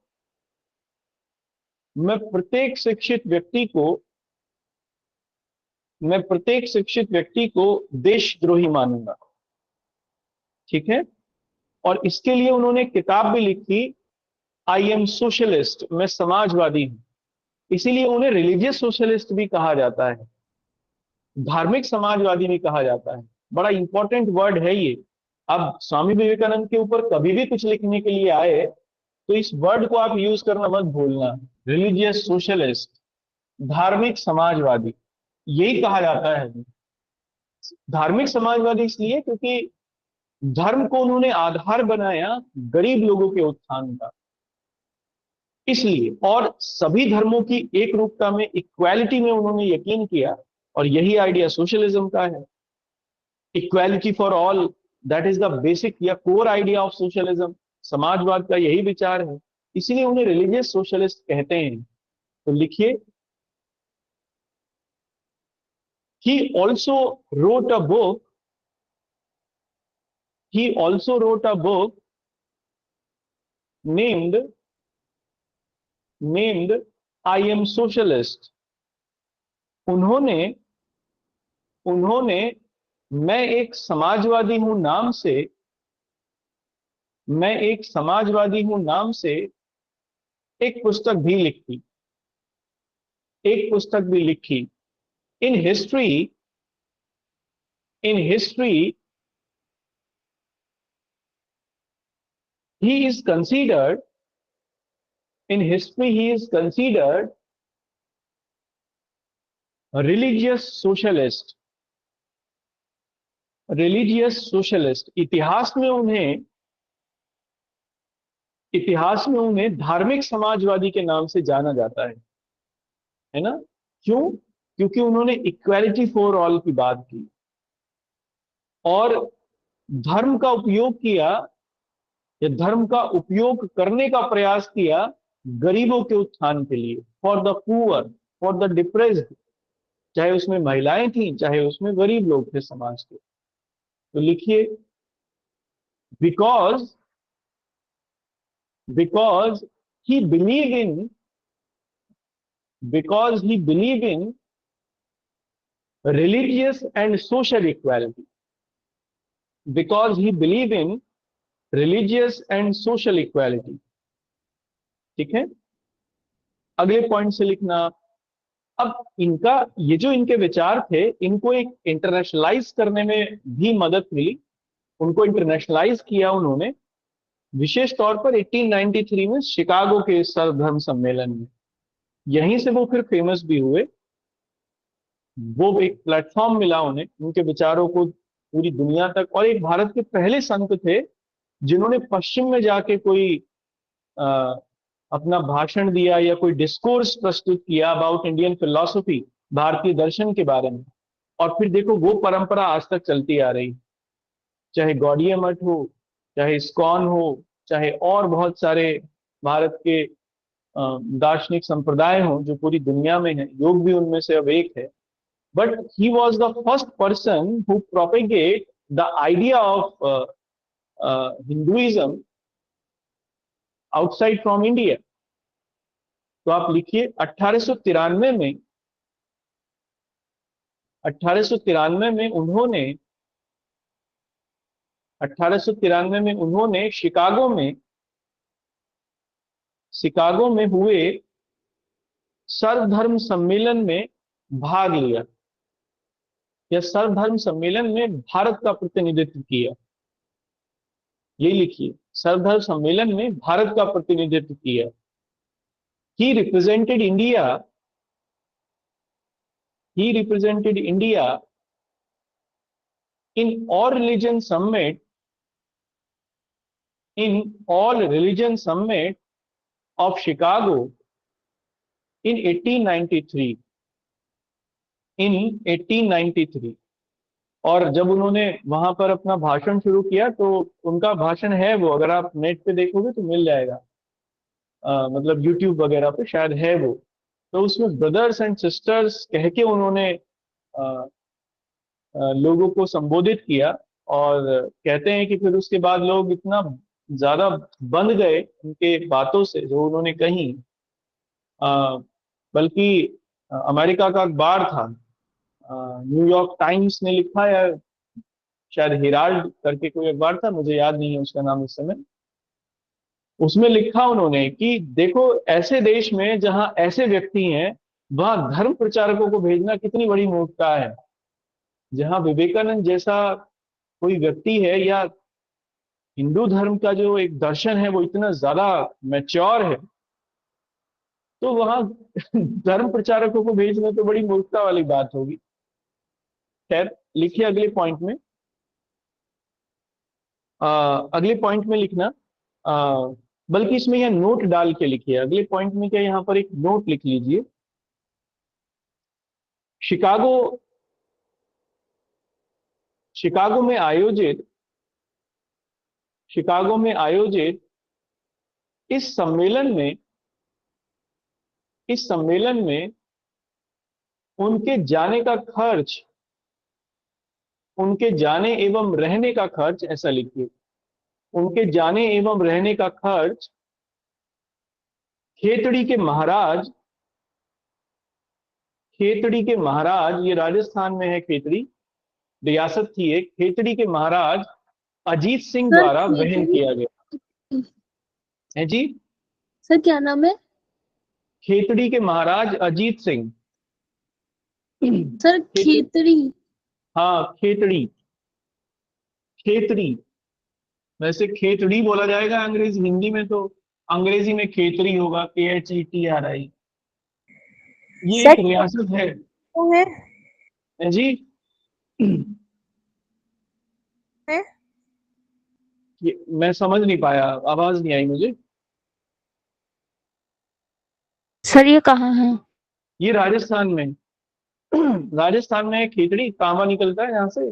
मैं प्रत्येक शिक्षित व्यक्ति को देशद्रोही मानूंगा। ठीक है, और इसके लिए उन्होंने किताब भी लिखी, आई एम सोशलिस्ट, मैं समाजवादी हूं। इसीलिए उन्हें रिलीजियस सोशलिस्ट भी कहा जाता है, धार्मिक समाजवादी भी कहा जाता है। बड़ा इंपॉर्टेंट वर्ड है ये। अब स्वामी विवेकानंद के ऊपर कभी भी कुछ लिखने के लिए आए तो इस वर्ड को आप यूज करना मत भूलना, रिलीजियस सोशलिस्ट, धार्मिक समाजवादी, यही कहा जाता है। धार्मिक समाजवादी इसलिए क्योंकि धर्म को उन्होंने आधार बनाया गरीब लोगों के उत्थान का, इसलिए। और सभी धर्मों की एक रूपता में, इक्वालिटी में उन्होंने यकीन किया, और यही आइडिया सोशलिज्म का है। Equality for all, that is the basic या कोर आइडिया ऑफ सोशलिज्म। समाजवाद का यही विचार है, इसीलिए उन्हें रिलीजियस सोशलिस्ट कहते हैं। तो लिखिए, he also wrote a book he also wrote a book named I am socialist। उन्होंने उन्होंने मैं एक समाजवादी हूं नाम से, मैं एक समाजवादी हूं नाम से एक पुस्तक भी लिखी, एक पुस्तक भी लिखी। In history he is considered in history he is considered a religious socialist। इतिहास में उन्हें धार्मिक समाजवादी के नाम से जाना जाता है ना। क्यों? क्योंकि उन्होंने इक्वालिटी फॉर ऑल की बात की और धर्म का उपयोग किया, या धर्म का उपयोग करने का प्रयास किया गरीबों के उत्थान के लिए, for the poor, for the depressed, चाहे उसमें महिलाएं थी, चाहे उसमें गरीब लोग थे समाज के। तो लिखिए, because he believed in religious and social equality। because he believed in religious and social equality। ठीक है, अगले पॉइंट से लिखना। अब इनका ये जो इनके विचार थे, इनको एक इंटरनेशनलाइज करने में भी मदद मिली, उनको इंटरनेशनलाइज किया उन्होंने, विशेष तौर पर 1893 में शिकागो के सर्वधर्म सम्मेलन में। यहीं से वो फिर फेमस भी हुए, वो एक प्लेटफॉर्म मिला उन्हें, उनके विचारों को पूरी दुनिया तक। और एक भारत के पहले संत थे जिन्होंने पश्चिम में जाके कोई अपना भाषण दिया या कोई डिस्कोर्स प्रस्तुत किया अबाउट इंडियन फिलॉसफी, भारतीय दर्शन के बारे में। और फिर देखो, वो परंपरा आज तक चलती आ रही, चाहे गौड़ीय मठ हो, चाहे इस्कॉन हो, चाहे और बहुत सारे भारत के दार्शनिक संप्रदाय हों जो पूरी दुनिया में है, योग भी उनमें से अब एक है। But he was the first person who propagate the idea of Hinduism outside from India. तो आप लिखिए, 1893 में उन्होंने शिकागो में हुए सर्वधर्म सम्मेलन में भाग लिया, या सर्वधर्म सम्मेलन में भारत का प्रतिनिधित्व किया। ये लिखिए, सर्वधर्म सम्मेलन में भारत का प्रतिनिधित्व किया। He represented India in all religion summit of Chicago in 1893। और जब उन्होंने वहां पर अपना भाषण शुरू किया, तो उनका भाषण है वो, अगर आप नेट पे देखोगे तो मिल जाएगा, मतलब यूट्यूब वगैरह पे शायद है वो। तो उसमें ब्रदर्स एंड सिस्टर्स कह के उन्होंने लोगों को संबोधित किया। और कहते हैं कि फिर उसके बाद लोग इतना ज्यादा बंध गए उनके बातों से जो उन्होंने कही, बल्कि अमेरिका का अखबार था, न्यूयॉर्क टाइम्स ने लिखा, या शायद हेराल्ड करके कोई अखबार था, मुझे याद नहीं है उसका नाम इस समय, उसमें लिखा उन्होंने कि देखो, ऐसे देश में जहां ऐसे व्यक्ति हैं, वहां धर्म प्रचारकों को भेजना कितनी बड़ी मूर्खता है। जहां विवेकानंद जैसा कोई व्यक्ति है, या हिंदू धर्म का जो एक दर्शन है वो इतना ज्यादा मैच्योर है, तो वहां धर्म प्रचारकों को भेजना तो बड़ी मूर्खता वाली बात होगी। खैर, लिखिए अगले पॉइंट में। अगले पॉइंट में लिखना, बल्कि इसमें यह नोट डाल के लिखिए। अगले पॉइंट में क्या, यहाँ पर एक नोट लिख लीजिए। शिकागो शिकागो में आयोजित शिकागो में आयोजित इस सम्मेलन में उनके जाने का खर्च, उनके जाने एवं रहने का खर्च, ऐसा लिखिए, उनके जाने एवं रहने का खर्च खेतड़ी के महाराज, ये राजस्थान में है, खेतड़ी रियासत थी एक, खेतड़ी के महाराज अजीत सिंह सर द्वारा वहन खेतड़ी, किया गया है जी। सर क्या नाम है? खेतड़ी के महाराज अजीत सिंह। सर खेतड़ी। हाँ, खेतड़ी, खेतड़ी। वैसे खेतड़ी बोला जाएगा अंग्रेजी, हिंदी में तो अंग्रेजी में खेतड़ी होगा, KHETRI। ये एक सर रियासत है जी। मैं समझ नहीं पाया, आवाज नहीं आई मुझे। सर ये कहाँ है? ये राजस्थान में राजस्थान में खेतड़ी, तांबा निकलता है यहाँ से।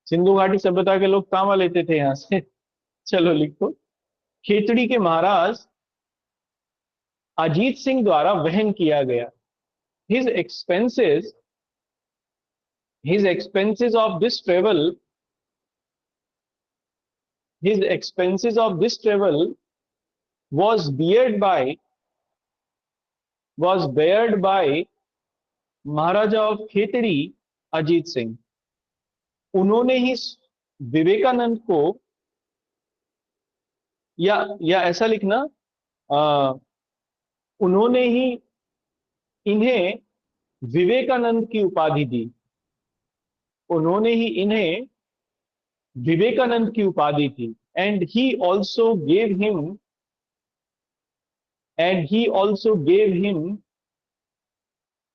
सिंधु घाटी सभ्यता के लोग तांबा लेते थे यहाँ से। चलो लिखो, खेतड़ी के महाराज अजीत सिंह द्वारा वहन किया गया। His expenses his expenses of this travel his expenses of this travel was bared by Maharaja of Khetri Ajit Singh. उन्होंने ही विवेकानंद को, या ऐसा लिखना, उन्होंने ही इन्हें विवेकानंद की उपाधि दी। उन्होंने ही इन्हें विवेकानंद की उपाधि थी। And he also gave him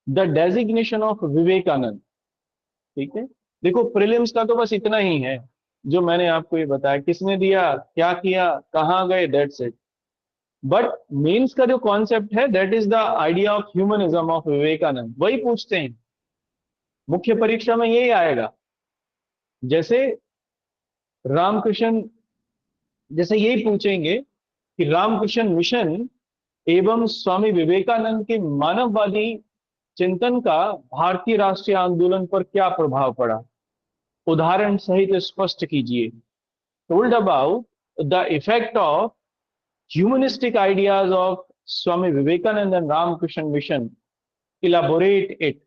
the designation of Vivekananda. ठीक है, देखो प्रीलिम्स का तो बस इतना ही है जो मैंने आपको ये बताया, किसने दिया, क्या किया, कहाँ गए, दैट्स इट। बट मेंस का जो कॉन्सेप्ट है, that is the idea of humanism of Vivekananda, वही पूछते हैं मुख्य परीक्षा में, यही आएगा। जैसे रामकृष्ण, जैसे यही पूछेंगे कि रामकृष्ण मिशन एवं स्वामी विवेकानंद के मानववादी चिंतन का भारतीय राष्ट्रीय आंदोलन पर क्या प्रभाव पड़ा, उदाहरण सहित स्पष्ट कीजिए। Told about the effect of humanistic ideas of Swami Vivekananda and Ramakrishna mission, elaborate it.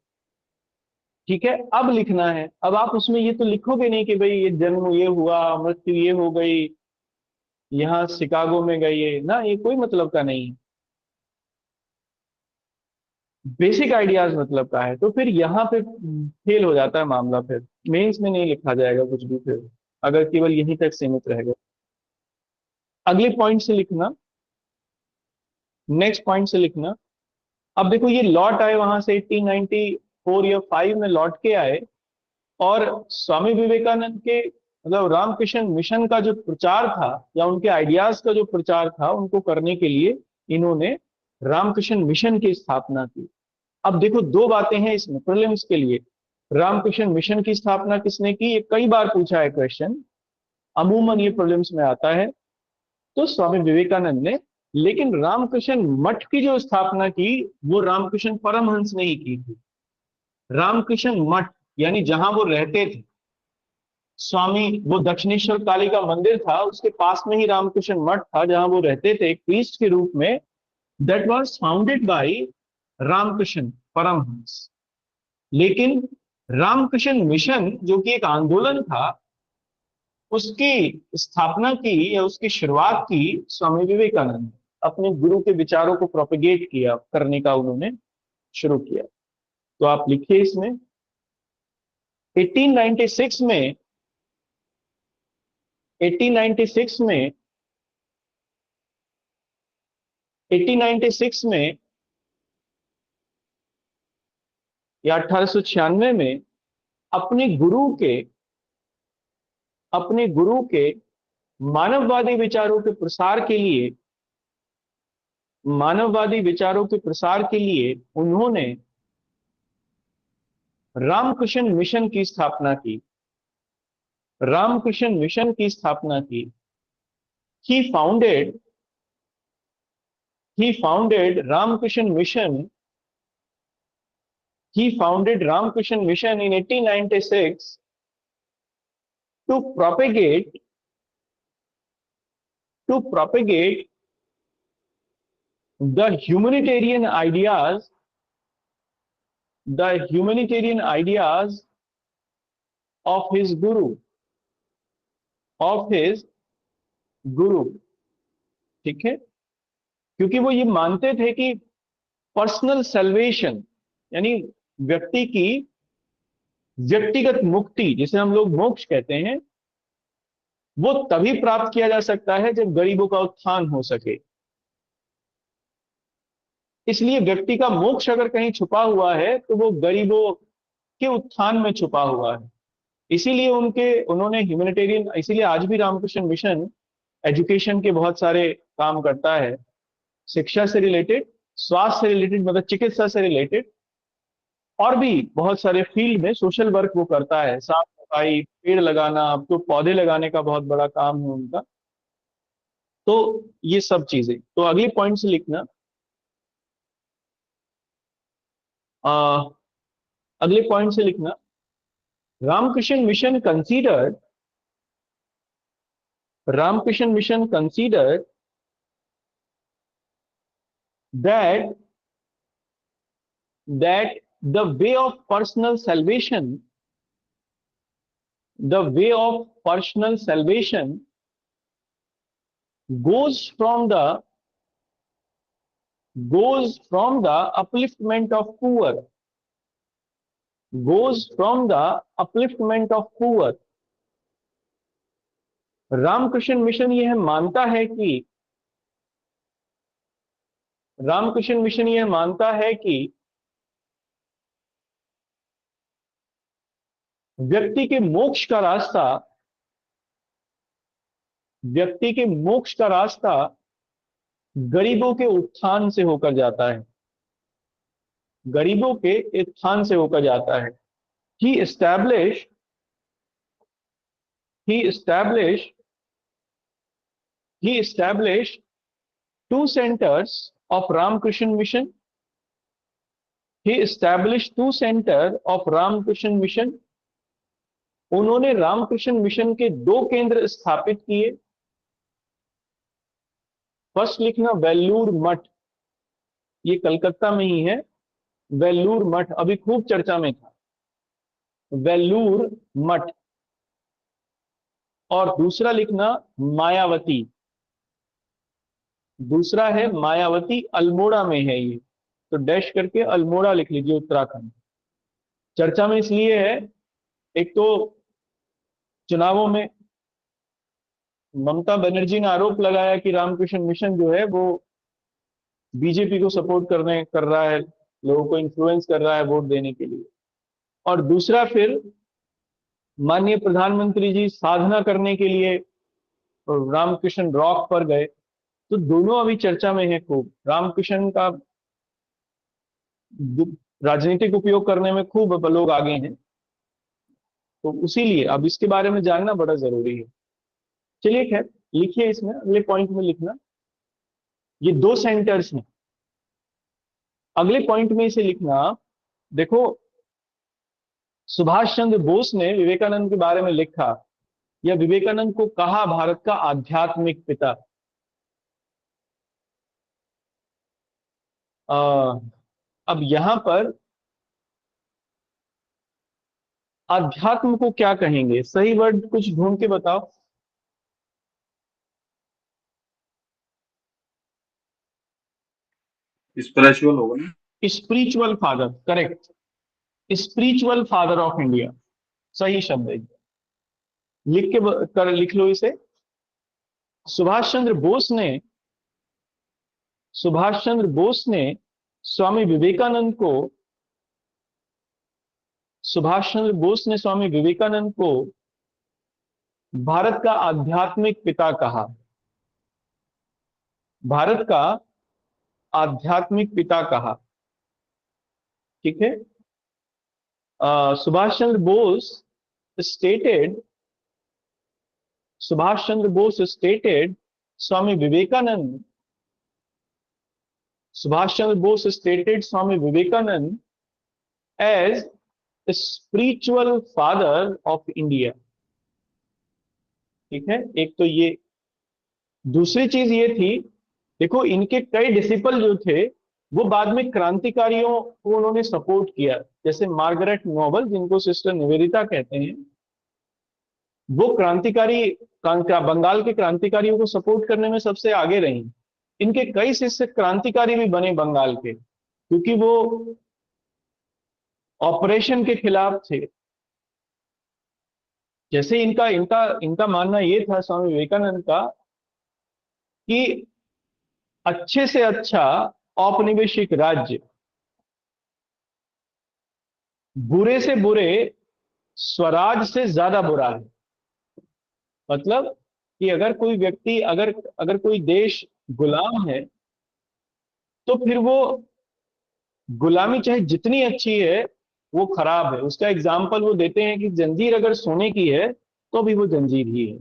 ठीक है, अब लिखना है। अब आप उसमें ये तो लिखोगे नहीं कि भाई ये जन्म ये हुआ, मृत्यु ये हो गई, यहाँ शिकागो में गई है ना, ये कोई मतलब का नहीं है। बेसिक आइडियाज मतलब का है, तो फिर यहाँ पे फेल हो जाता है मामला, फिर मेंस में नहीं लिखा जाएगा कुछ भी, फिर अगर केवल यहीं तक सीमित रहेगा। अगले पॉइंट से लिखना, नेक्स्ट पॉइंट से लिखना। अब देखो ये लौट आए वहां से 1894 या 5 में लौट के आए, और स्वामी विवेकानंद के मतलब रामकृष्ण मिशन का जो प्रचार था, या उनके आइडियाज का जो प्रचार था, उनको करने के लिए इन्होंने रामकृष्ण मिशन की स्थापना की। अब देखो दो बातें हैं इसमें प्रीलिम्स के लिए। रामकृष्ण मिशन की स्थापना किसने की, ये कई बार पूछा है क्वेश्चन, अमूमन ये प्रीलिम्स में आता है, तो स्वामी विवेकानंद ने। लेकिन रामकृष्ण मठ की जो स्थापना की, वो रामकृष्ण परमहंस ने ही की थी। रामकृष्ण मठ यानी जहां वो रहते थे, स्वामी, वो दक्षिणेश्वर काली का मंदिर था, उसके पास में ही रामकृष्ण मठ था जहां वो रहते थे एक प्रीस्ट के रूप में। That was founded by Ramakrishna Paramahansa. लेकिन रामकृष्ण मिशन जो कि एक आंदोलन था, उसकी स्थापना की या उसकी शुरुआत की स्वामी विवेकानंद, अपने गुरु के विचारों को प्रोपेगेट किया करने का उन्होंने शुरू किया। तो आप लिखिए इसमें, 1896 में 1896 में 1896 में या 1896 में अपने गुरु के मानववादी विचारों के प्रसार के लिए उन्होंने रामकृष्ण मिशन की स्थापना की। He founded Ramakrishna Mission. He founded Ramakrishna Mission in 1896 to propagate the humanitarian ideas of his guru. ठीक है, क्योंकि वो ये मानते थे कि पर्सनल सल्वेशन यानी व्यक्ति की व्यक्तिगत मुक्ति, जिसे हम लोग मोक्ष कहते हैं, वो तभी प्राप्त किया जा सकता है जब गरीबों का उत्थान हो सके। इसलिए व्यक्ति का मोक्ष अगर कहीं छुपा हुआ है तो वो गरीबों के उत्थान में छुपा हुआ है। इसीलिए उन्होंने ह्यूमैनिटेरियन, इसीलिए आज भी रामकृष्ण मिशन एजुकेशन के बहुत सारे काम करता है, शिक्षा से रिलेटेड, स्वास्थ्य से रिलेटेड, मतलब चिकित्सा से रिलेटेड, और भी बहुत सारे फील्ड में सोशल वर्क वो करता है। साफ सफाई, पेड़ लगाना, अब तो पौधे लगाने का बहुत बड़ा काम है उनका। तो ये सब चीजें, तो अगले पॉइंट से लिखना, अगले पॉइंट से लिखना, Ramakrishna mission considered that the way of personal salvation goes from the upliftment of poor. Ramakrishna mission यह मानता है कि व्यक्ति के मोक्ष का रास्ता गरीबों के उत्थान से होकर जाता है। He established two centers of Ramakrishna Mission. उन्होंने रामकृष्ण मिशन के 2 केंद्र स्थापित किए। फर्स्ट लिखना वेल्लूर मठ, ये कलकत्ता में ही है। वेल्लूर मठ अभी खूब चर्चा में था, वेल्लूर मठ। और दूसरा लिखना मायावती, दूसरा है मायावती, अल्मोड़ा में है ये, तो डैश करके अल्मोड़ा लिख लीजिए, उत्तराखंड। चर्चा में इसलिए है, एक तो चुनावों में ममता बनर्जी ने आरोप लगाया कि रामकृष्ण मिशन जो है वो बीजेपी को सपोर्ट कर रहा है, लोगों को इन्फ्लुएंस कर रहा है वोट देने के लिए। और दूसरा फिर माननीय प्रधानमंत्री जी साधना करने के लिए रामकृष्ण रॉक पर गए, तो दोनों अभी चर्चा में है खूब। रामकृष्ण का राजनीतिक उपयोग करने में खूब लोग आगे हैं, तो उसीलिए अब इसके बारे में जानना बड़ा जरूरी है। चलिए खैर, लिखिए इसमें, अगले पॉइंट में लिखना, ये 2 सेंटर्स हैं। अगले पॉइंट में इसे लिखना, देखो सुभाष चंद्र बोस ने विवेकानंद के बारे में लिखा, या विवेकानंद को कहा भारत का आध्यात्मिक पिता। अब यहां पर अध्यात्म को क्या कहेंगे, सही वर्ड कुछ ढूंढ के बताओ। स्पिरिचुअल होगा ना? Spiritual father, correct, spiritual father of India. सही शब्द है। लिख लो इसे। सुभाष चंद्र बोस ने स्वामी विवेकानंद को भारत का आध्यात्मिक पिता कहा। भारत का आध्यात्मिक पिता कहा। ठीक है। Subhash Chandra Bose stated Swami Vivekanand as the spiritual father of India। ठीक है। एक तो ये, दूसरी चीज ये थी, देखो इनके कई डिसिपल जो थे वो बाद में क्रांतिकारियों को उन्होंने सपोर्ट किया, जैसे मार्गरेट नोबल जिनको सिस्टर निवेदिता कहते हैं, वो बंगाल के क्रांतिकारियों को सपोर्ट करने में सबसे आगे रही। इनके कई शिष्य क्रांतिकारी भी बने बंगाल के, क्योंकि वो ऑपरेशन के खिलाफ थे। जैसे इनका इनका इनका मानना ये था स्वामी विवेकानंद का कि अच्छे से अच्छा औपनिवेशिक राज्य, बुरे से बुरे स्वराज से ज्यादा बुरा है। मतलब कि अगर कोई व्यक्ति, अगर कोई देश गुलाम है तो फिर वो गुलामी चाहे जितनी अच्छी है वो खराब है। उसका एग्जाम्पल वो देते हैं कि जंजीर अगर सोने की है तो भी वो जंजीर ही है।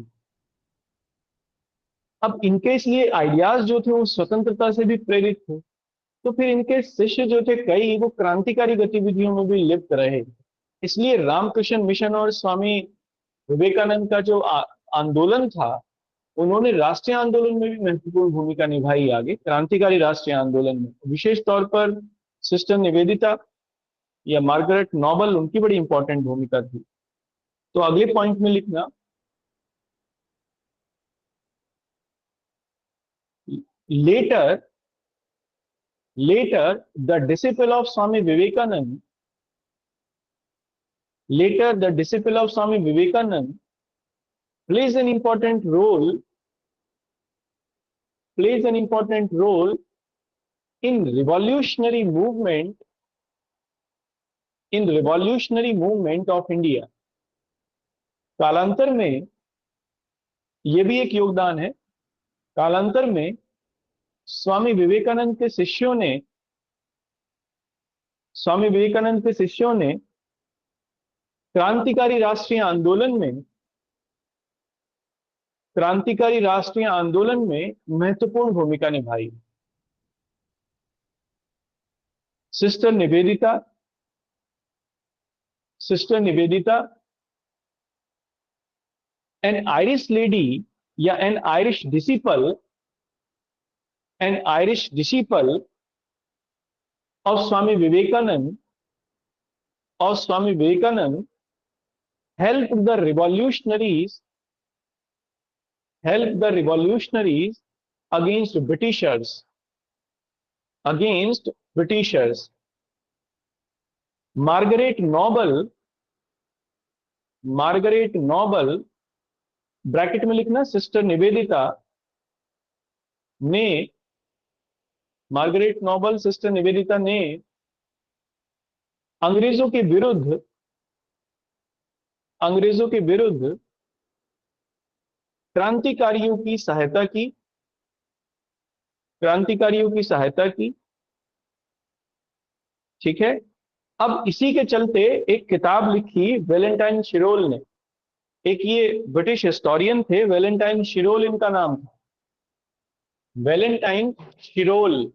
अब इनके इसलिए आइडियाज जो थे वो स्वतंत्रता से भी प्रेरित थे, तो फिर इनके शिष्य जो थे कई, वो क्रांतिकारी गतिविधियों में भी लिप्त रहे। इसलिए रामकृष्ण मिशन और स्वामी विवेकानंद का जो आंदोलन था, उन्होंने राष्ट्रीय आंदोलन में भी महत्वपूर्ण भूमिका निभाई। आगे क्रांतिकारी राष्ट्रीय आंदोलन में विशेष तौर पर सिस्टर निवेदिता या मार्गरेट नोबल, उनकी बड़ी इंपॉर्टेंट भूमिका थी। तो अगले पॉइंट में लिखना, later the disciple of Swami Vivekanand plays an important role in revolutionary movement of India। कालांतर में यह भी एक योगदान है। कालांतर में स्वामी विवेकानंद के शिष्यों ने क्रांतिकारी राष्ट्रीय आंदोलन में महत्वपूर्ण भूमिका निभाई। Sister Nivedita an Irish lady या an Irish disciple of Swami Vivekanand helped the revolutionaries against Britishers। Margaret Noble, bracket में लिखना, सिस्टर निवेदिता ने अंग्रेजों के विरुद्ध क्रांतिकारियों की सहायता की। ठीक है। अब इसी के चलते एक किताब लिखी वैलेंटाइन शिरोल ने। एक ये ब्रिटिश हिस्टोरियन थे, वैलेंटाइन शिरोल इनका नाम था। वैलेंटाइन शिरोल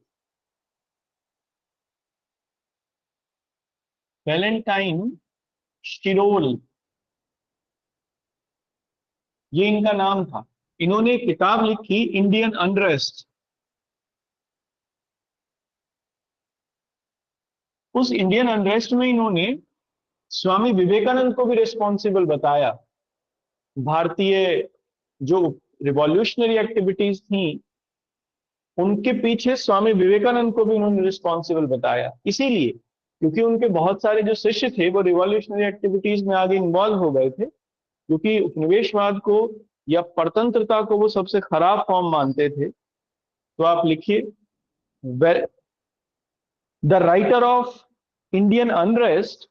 ये इनका नाम था। इन्होंने एक किताब लिखी इंडियन अनरेस्ट। उस इंडियन अनरेस्ट में इन्होंने स्वामी विवेकानंद को भी रिस्पॉन्सिबल बताया। भारतीय जो रिवॉल्यूशनरी एक्टिविटीज थी उनके पीछे स्वामी विवेकानंद को भी उन्होंने रिस्पॉन्सिबल बताया। इसीलिए क्योंकि उनके बहुत सारे जो शिष्य थे वो रिवॉल्यूशनरी एक्टिविटीज में आगे इन्वॉल्व हो गए थे, क्योंकि उपनिवेशवाद को या परतंत्रता को वो सबसे खराब फॉर्म मानते थे। तो आप लिखिए, the writer of Indian unrest,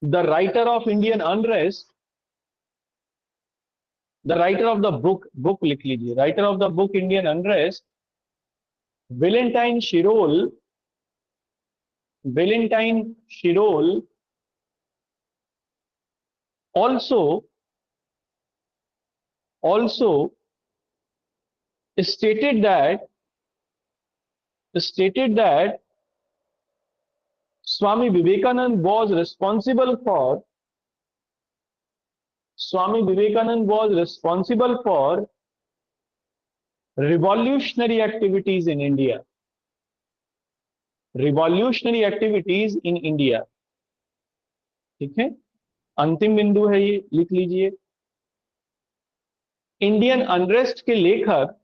the writer of Indian unrest, the writer of the book लिख लीजिए, writer of the book Indian unrest, Valentine Shirol, Valentine Shirol also stated that Swami Vivekanand was responsible for revolutionary activities in India. Revolutionary activities in India. ठीक है, अंतिम बिंदु है ये, लिख लीजिए। इंडियन अनरेस्ट के लेखक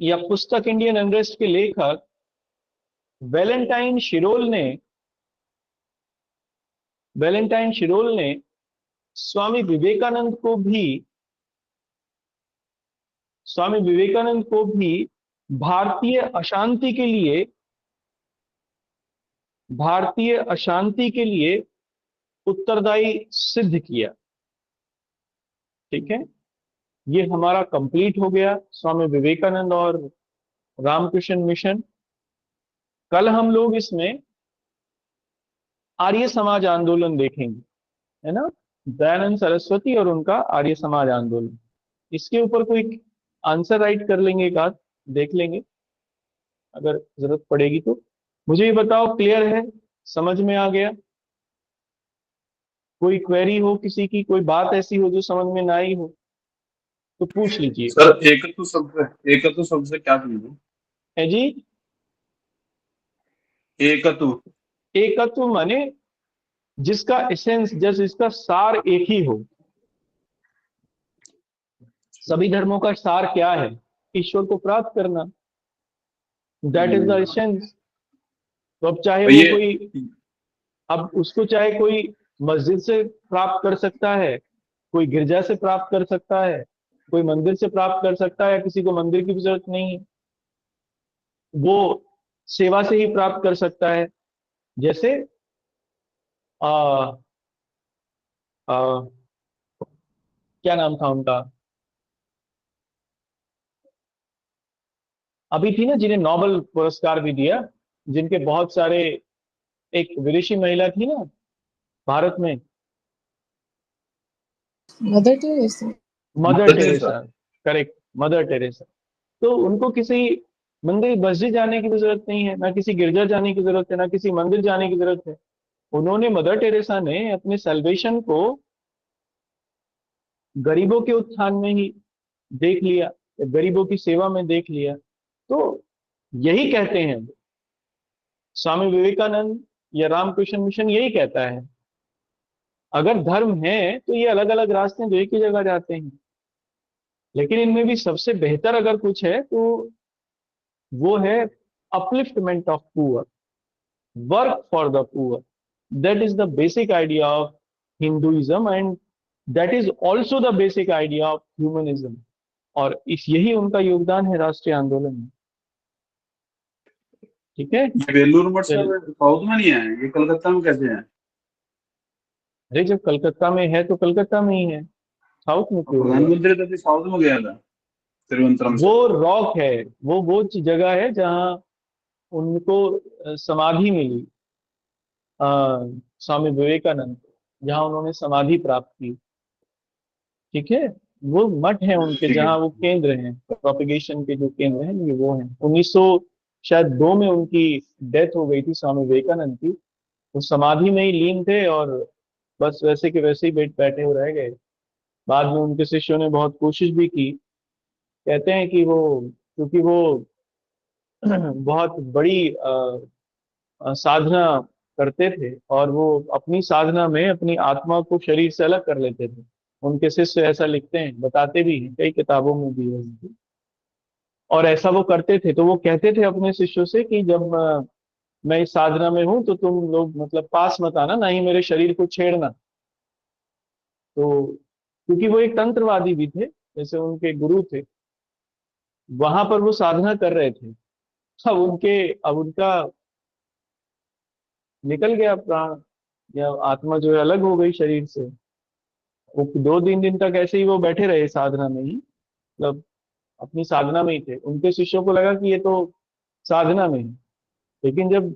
या पुस्तक इंडियन अनरेस्ट के लेखक वेलेंटाइन शिरोल ने स्वामी विवेकानंद को भी भारतीय अशांति के लिए उत्तरदायी सिद्ध किया। ठीक है, ये हमारा कंप्लीट हो गया, स्वामी विवेकानंद और रामकृष्ण मिशन। कल हम लोग इसमें आर्य समाज आंदोलन देखेंगे, है ना, दयानंद सरस्वती और उनका आर्य समाज आंदोलन। इसके ऊपर कोई आंसर राइट कर लेंगे, एक आध देख लेंगे अगर जरूरत पड़ेगी तो। मुझे ये बताओ, क्लियर है, समझ में आ गया? कोई क्वेरी हो किसी की, कोई बात ऐसी हो जो समझ में ना आई हो तो पूछ लीजिए। सर एकत्व शब्द से क्या समझो है जी? एकत्व माने जिसका एसेंस, जैसे इसका सार एक ही हो। सभी धर्मों का सार क्या है? ईश्वर को प्राप्त करना, दैट इज द एसेंस। तो अब चाहे वो कोई, अब उसको चाहे कोई मस्जिद से प्राप्त कर सकता है, कोई गिरजा से प्राप्त कर सकता है, कोई मंदिर से प्राप्त कर सकता है, किसी को मंदिर की भी जरूरत नहीं है, वो सेवा से ही प्राप्त कर सकता है। जैसे क्या नाम था उनका, अभी थी ना जिन्हें नोबेल पुरस्कार भी दिया, जिनके बहुत सारे, एक विदेशी महिला थी ना भारत में, mother Teresa. Mother Teresa, correct, mother Teresa. तो उनको किसी मंदिर मस्जिद जाने की भी जरूरत नहीं है, ना किसी गिरजा जाने की जरूरत है, ना किसी मंदिर जाने की जरूरत है। उन्होंने, मदर टेरेसा ने अपने सैल्वेशन को गरीबों के उत्थान में ही देख लिया, गरीबों की सेवा में देख लिया। तो यही कहते हैं स्वामी विवेकानंद या रामकृष्ण मिशन, यही कहता है अगर धर्म है तो ये अलग अलग रास्ते हैं जो एक ही जगह जाते हैं, लेकिन इनमें भी सबसे बेहतर अगर कुछ है तो वो है upliftment of poor, work for the poor. That is the basic idea of Hinduism and that is also the basic idea of humanism. और यही उनका योगदान है राष्ट्रीय आंदोलन में। ठीक है, ये वेलूर मठ साउथ में नहीं है, ये कलकत्ता में कैसे है? अरे जब कलकत्ता में है तो कलकत्ता में ही है, साउथ में क्यों? प्रधानमंत्री तो साउथ में गया था, तिरुवनंतपुरम से। वो रॉक है, वो जगह है जहां उनको समाधि मिली, स्वामी विवेकानंद, जहां उन्होंने समाधि प्राप्त की। ठीक है, वो मठ है उनके, जहां वो केंद्र हैं, प्रोपिगेशन के जो केंद्र हैं ये वो हैं। 1902 में उनकी डेथ हो गई थी स्वामी विवेकानंद की। वो समाधि में ही लीन थे और बस वैसे के वैसे ही बैठे हो रह गए। बाद में उनके शिष्यों ने बहुत कोशिश भी की। कहते हैं कि वो, क्योंकि वो बहुत बड़ी साधना करते थे और वो अपनी साधना में अपनी आत्मा को शरीर से अलग कर लेते थे। उनके शिष्य ऐसा लिखते हैं, बताते भी हैं, कई किताबों में भी है। और ऐसा वो करते थे, तो वो कहते थे अपने शिष्यों से कि जब मैं इस साधना में हूं तो तुम लोग मतलब पास मत आना, ना ही मेरे शरीर को छेड़ना। तो क्योंकि वो एक तंत्रवादी भी थे, जैसे उनके गुरु थे, वहां पर वो साधना कर रहे थे। अब उनका निकल गया प्राण, या आत्मा जो है अलग हो गई शरीर से। वो 2-3 दिन तक ऐसे ही वो बैठे रहे साधना में ही, मतलब अपनी साधना में ही थे। उनके शिष्यों को लगा कि ये तो साधना में है, लेकिन जब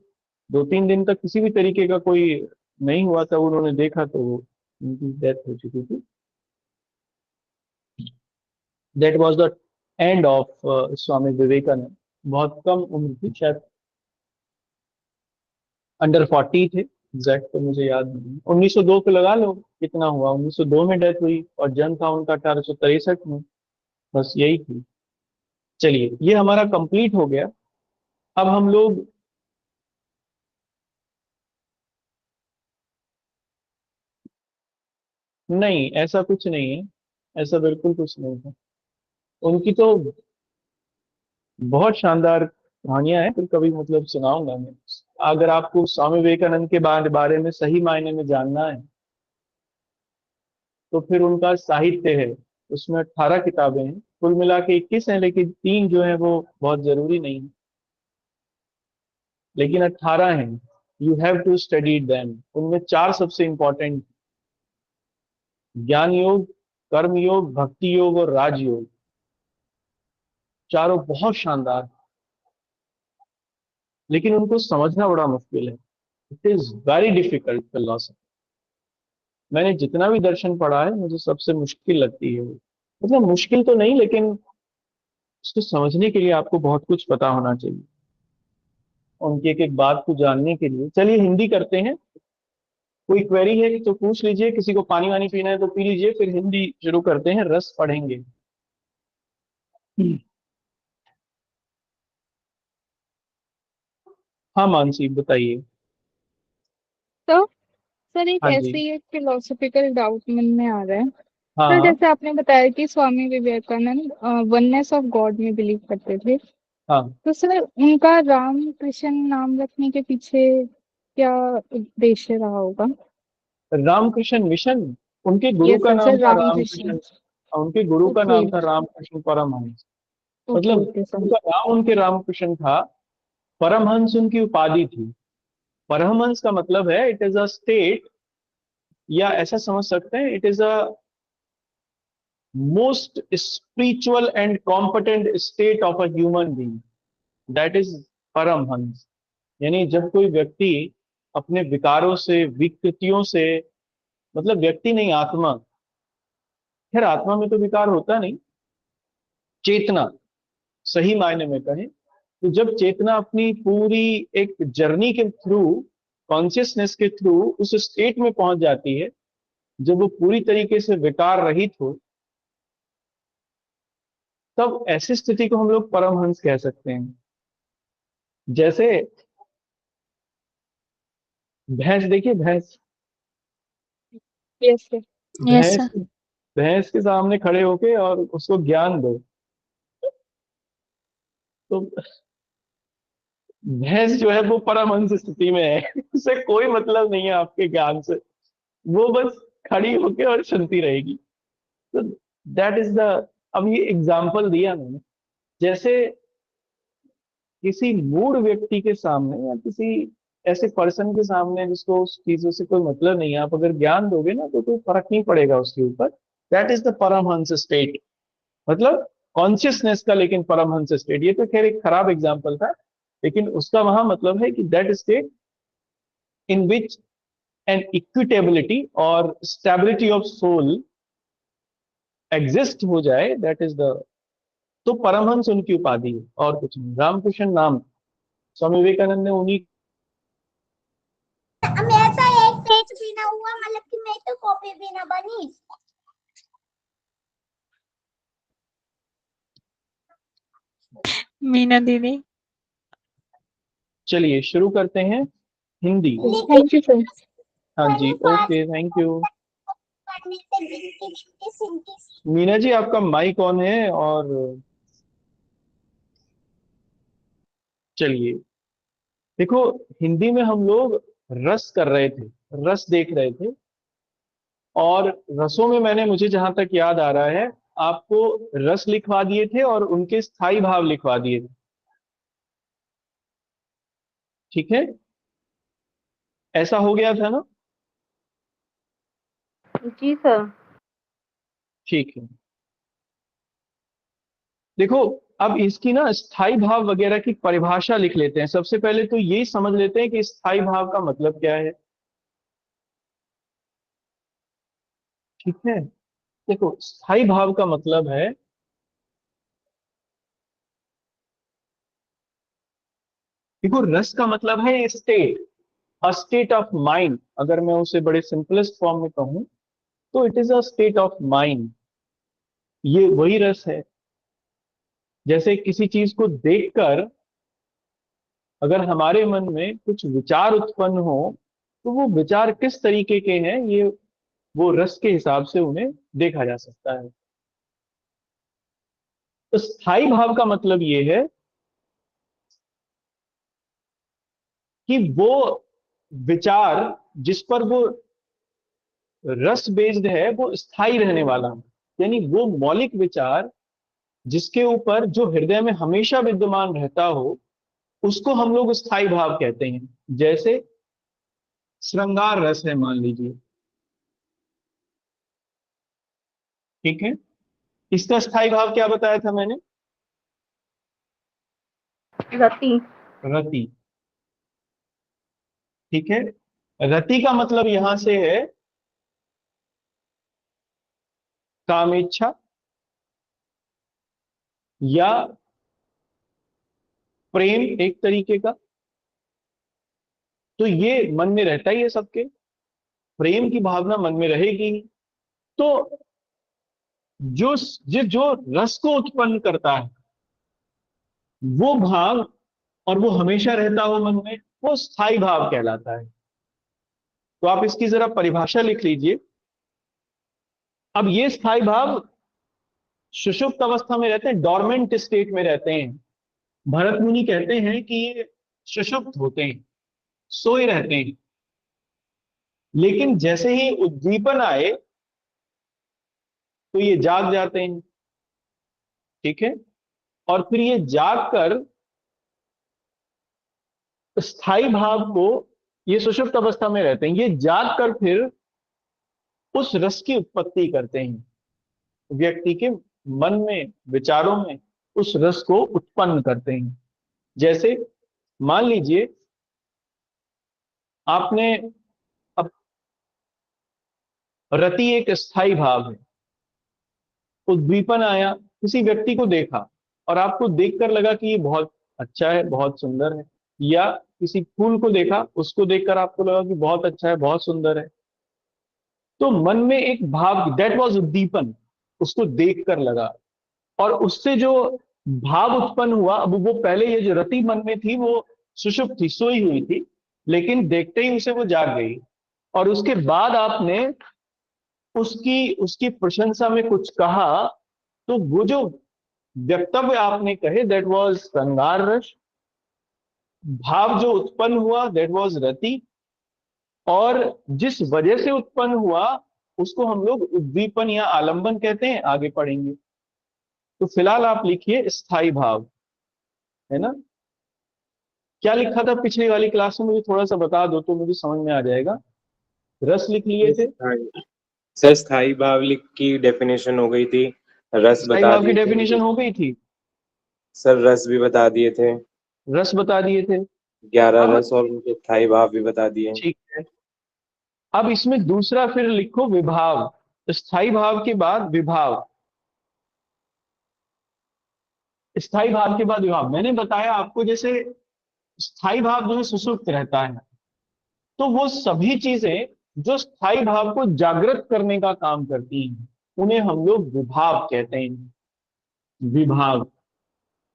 2-3 दिन तक किसी भी तरीके का कोई नहीं हुआ था, उन्होंने देखा तो वो उनकी डेथ हो चुकी थी। That was the end of Swami Vivekananda. बहुत कम उम्र थी, शायद अंडर 40 थे। एग्जैक्ट तो मुझे याद नहीं, 1902 पे लगा लो कितना हुआ, 1902 में डेथ हुई, और जन्म था उनका 1863 में। बस यही थी। चलिए, ये हमारा कंप्लीट हो गया। अब हम लोग नहीं, ऐसा कुछ नहीं है, ऐसा बिल्कुल कुछ नहीं है। उनकी तो बहुत शानदार कहानियां हैं, फिर कभी मतलब सुनाऊंगा मैं। अगर आपको स्वामी विवेकानंद के बारे में सही मायने में जानना है, तो फिर उनका साहित्य है, उसमें 18 किताबें हैं, कुल मिला के 21 हैं, लेकिन 3 जो है वो बहुत जरूरी नहीं है, लेकिन 18 हैं। You have to study them. उनमें 4 सबसे इंपॉर्टेंट: ज्ञान योग, कर्म योग, भक्ति योग और राजयोग। चारों बहुत शानदार, लेकिन उनको समझना बड़ा मुश्किल है। It is very difficult philosophy. मैंने जितना भी दर्शन पढ़ा है, मुझे सबसे मुश्किल लगती है वो। मतलब मुश्किल तो नहीं, लेकिन उसको समझने के लिए आपको बहुत कुछ पता होना चाहिए, उनकी एक एक बात को जानने के लिए। चलिए हिंदी करते हैं। कोई क्वेरी है तो पूछ लीजिए, किसी को पानी वानी पीना है तो पी लीजिए, फिर हिंदी शुरू करते हैं, रस पढ़ेंगे। हाँ मानसी, बताइए। तो सर एक हाँ जी। ऐसे ही एक फिलोसफिकल डाउट मन में आ रहा है। हाँ सर हाँ। जैसे आपने बताया कि Swami Vivekananda oneness of God में बिलीव करते थे, हाँ, तो सर उनका राम कृष्ण नाम रखने के पीछे क्या उद्देश्य रहा होगा? रामकृष्ण मिशन। उनके गुरु यस का सर, नाम सर था रामकृष्ण। रामकृष्ण। उनके गुरु का ओके नाम था रामकृष्ण परमहंस। ओके मतलब ओके सर। उनका नाम उनके रामकृष्ण था, परमहंस उनकी उपाधि थी। परमहंस का मतलब है इट इज अ स्टेट, या ऐसा समझ सकते हैं, it is a most spiritual and competent state of a human being, that is Paramahansa. यानी जब कोई व्यक्ति अपने विकारों से, विकृतियों से, मतलब व्यक्ति नहीं, आत्मा, खैर आत्मा में तो विकार होता नहीं, चेतना सही मायने में कहें, तो जब चेतना अपनी पूरी एक जर्नी के थ्रू, कॉन्शियसनेस के थ्रू उस स्टेट में पहुंच जाती है, जब वो पूरी तरीके से विकार रहित हो, तब ऐसी स्थिति को हम लोग परमहंस कह सकते हैं। जैसे भैंस, देखिए भैंस। Yes sir. यस भैंस सर। भैंस के सामने खड़े होके और उसको ज्ञान दो, तो भैंस जो है वो परमहंस स्थिति में है। उसे कोई मतलब नहीं है आपके ज्ञान से, वो बस खड़ी होके और सुनती रहेगी। तो दैट इज द, अब ये एग्जाम्पल दिया मैंने। जैसे किसी मूड व्यक्ति के सामने, या किसी ऐसे पर्सन के सामने जिसको उस चीजों से कोई मतलब नहीं है, आप अगर ज्ञान दोगे ना, तो कोई फर्क नहीं पड़ेगा उसके ऊपर। That is the Paramahansa state, मतलब कॉन्शियसनेस का, लेकिन परमहंस स्टेट। ये तो खैर एक खराब एग्जाम्पल था, लेकिन उसका वहां मतलब है कि that state in which an equitability और स्टेबिलिटी ऑफ सोल एग्जिस्ट हो जाए, दैट इज द, तो परमहंस उनकी उपाधि है, और कुछ नहीं। रामकृष्ण नाम स्वामी विवेकानंद ने उन्हीं। मेरा तो एक पेज भी ना हुआ, मतलब कि मैं तो कॉपी भी ना बनी। मीना दीदी। चलिए शुरू करते हैं हिंदी। Thank you sir. हाँ जी, ओके, थैंक यू। पढ़ने से गिनती गिनती सुनती। मीना जी, आपका माइक ऑन है, और चलिए देखो, हिंदी में हम लोग रस कर रहे थे, रस देख रहे थे, और रसों में मैंने, मुझे जहां तक याद आ रहा है, आपको रस लिखवा दिए थे और उनके स्थायी भाव लिखवा दिए थे। ठीक है, ऐसा हो गया था ना? जी सर। ठीक है, देखो अब इसकी ना स्थायी भाव वगैरह की परिभाषा लिख लेते हैं। सबसे पहले तो ये समझ लेते हैं कि स्थायी भाव का मतलब क्या है। ठीक है, देखो स्थायी भाव का मतलब है, देखो रस का मतलब है state, a state of mind. अगर मैं उसे बड़े सिंपलेस्ट फॉर्म में कहूं तो it is a state of mind, ये वही रस है। जैसे किसी चीज को देखकर अगर हमारे मन में कुछ विचार उत्पन्न हो, तो वो विचार किस तरीके के हैं, ये वो रस के हिसाब से उन्हें देखा जा सकता है। तो स्थायी भाव का मतलब ये है कि वो विचार जिस पर वो रस बेस्ड है वो स्थायी रहने वाला है। यानी वो मौलिक विचार जिसके ऊपर जो हृदय में हमेशा विद्यमान रहता हो, उसको हम लोग स्थायी भाव कहते हैं। जैसे श्रृंगार रस है मान लीजिए, ठीक है, इसका स्थायी भाव क्या बताया था मैंने? रति। रति। ठीक है, रति का मतलब यहां से है कामेच्छा या प्रेम एक तरीके का। तो ये मन में रहता ही है सबके, प्रेम की भावना मन में रहेगी ही। तो जो रस को उत्पन्न करता है वो भाव, और वो हमेशा रहता हो मन में, वो स्थायी भाव कहलाता है। तो आप इसकी जरा परिभाषा लिख लीजिए। अब ये स्थायी भाव सुषुप्त अवस्था में रहते हैं, डोरमेंट स्टेट में रहते हैं। भरत मुनि कहते हैं कि ये सुषुप्त होते हैं, सोए रहते हैं। लेकिन जैसे ही उद्दीपन आए तो ये जाग जाते हैं। ठीक है, और फिर ये जाग कर स्थायी भाव को, ये सुषुप्त अवस्था में रहते हैं, ये जाग कर फिर उस रस की उत्पत्ति करते हैं, व्यक्ति के मन में, विचारों में उस रस को उत्पन्न करते हैं। जैसे मान लीजिए आपने, अब रति एक स्थायी भाव है, उद्दीपन आया, किसी व्यक्ति को देखा और आपको देखकर लगा कि ये बहुत अच्छा है, बहुत सुंदर है, या किसी फूल को देखा, उसको देखकर आपको लगा कि बहुत अच्छा है, बहुत सुंदर है, तो मन में एक भाव, दैट वाज उद्दीपन, उसको देखकर लगा, और उससे जो भाव उत्पन्न हुआ, अब वो पहले ये जो रति मन में थी वो सुषुप्त थी, सोई हुई थी, लेकिन देखते ही उसे वो जाग गई, और उसके बाद आपने उसकी उसकी प्रशंसा में कुछ कहा, तो वो जो वक्तव्य आपने कहे, दैट वाज श्रृंगार रस। भाव जो उत्पन्न हुआ, दैट वाज रति। और जिस वजह से उत्पन्न हुआ उसको हम लोग उद्दीपन या आलंबन कहते हैं, आगे पढ़ेंगे। तो फिलहाल आप लिखिए स्थायी भाव, है ना? क्या लिखा था पिछली वाली क्लास में, मुझे थोड़ा सा बता दो तो मुझे समझ में आ जाएगा। रस लिख लिए थे, सर स्थाई भाव लिख की डेफिनेशन हो गई थी, रस स्थायी बता भाव की दिए डेफिनेशन थे हो गई थी, सर, रस भी बता दिए थे, रस बता दिए थे। 11 अब रस और उनके स्थाई भाव भी बता दिए। ठीक है, अब इसमें दूसरा फिर लिखो विभाव। स्थायी भाव के बाद विभाव, स्थायी भाव के बाद विभाव। मैंने बताया आपको, जैसे स्थायी भाव जो है सुसुप्त रहता है, तो वो सभी चीजें जो स्थायी भाव को जागृत करने का काम करती हैं उन्हें हम लोग विभाव कहते हैं, विभाव।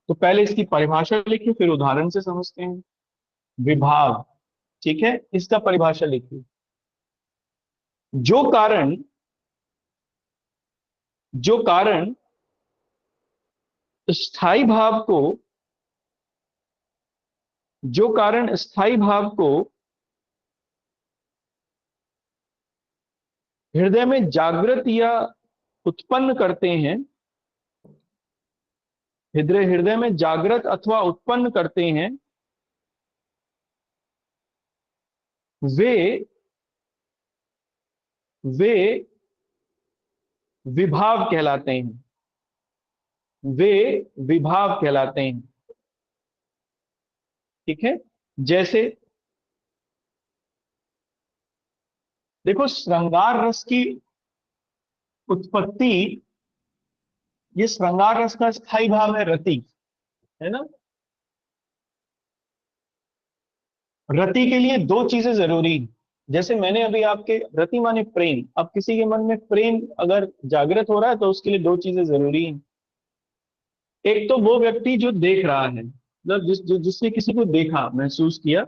तो पहले इसकी परिभाषा लिखिए, फिर उदाहरण से समझते हैं। विभाव, ठीक है, इसका परिभाषा लिखिए। जो कारण, जो कारण स्थायी भाव को जो कारण स्थायी भाव को हृदय में जागृत या उत्पन्न करते हैं, हृदय में जागृत अथवा उत्पन्न करते हैं, वे वे विभाव कहलाते हैं। वे विभाव कहलाते हैं। ठीक है। जैसे देखो, श्रृंगार रस की उत्पत्ति, ये श्रृंगार रस का स्थायी भाव है रति, है ना। रति के लिए दो चीजें जरूरी हैं। जैसे मैंने अभी आपके, रति माने प्रेम, अब किसी के मन में प्रेम अगर जागृत हो रहा है तो उसके लिए दो चीजें जरूरी हैं। एक तो वो व्यक्ति जो देख रहा है, मतलब जिसने किसी को देखा, महसूस किया,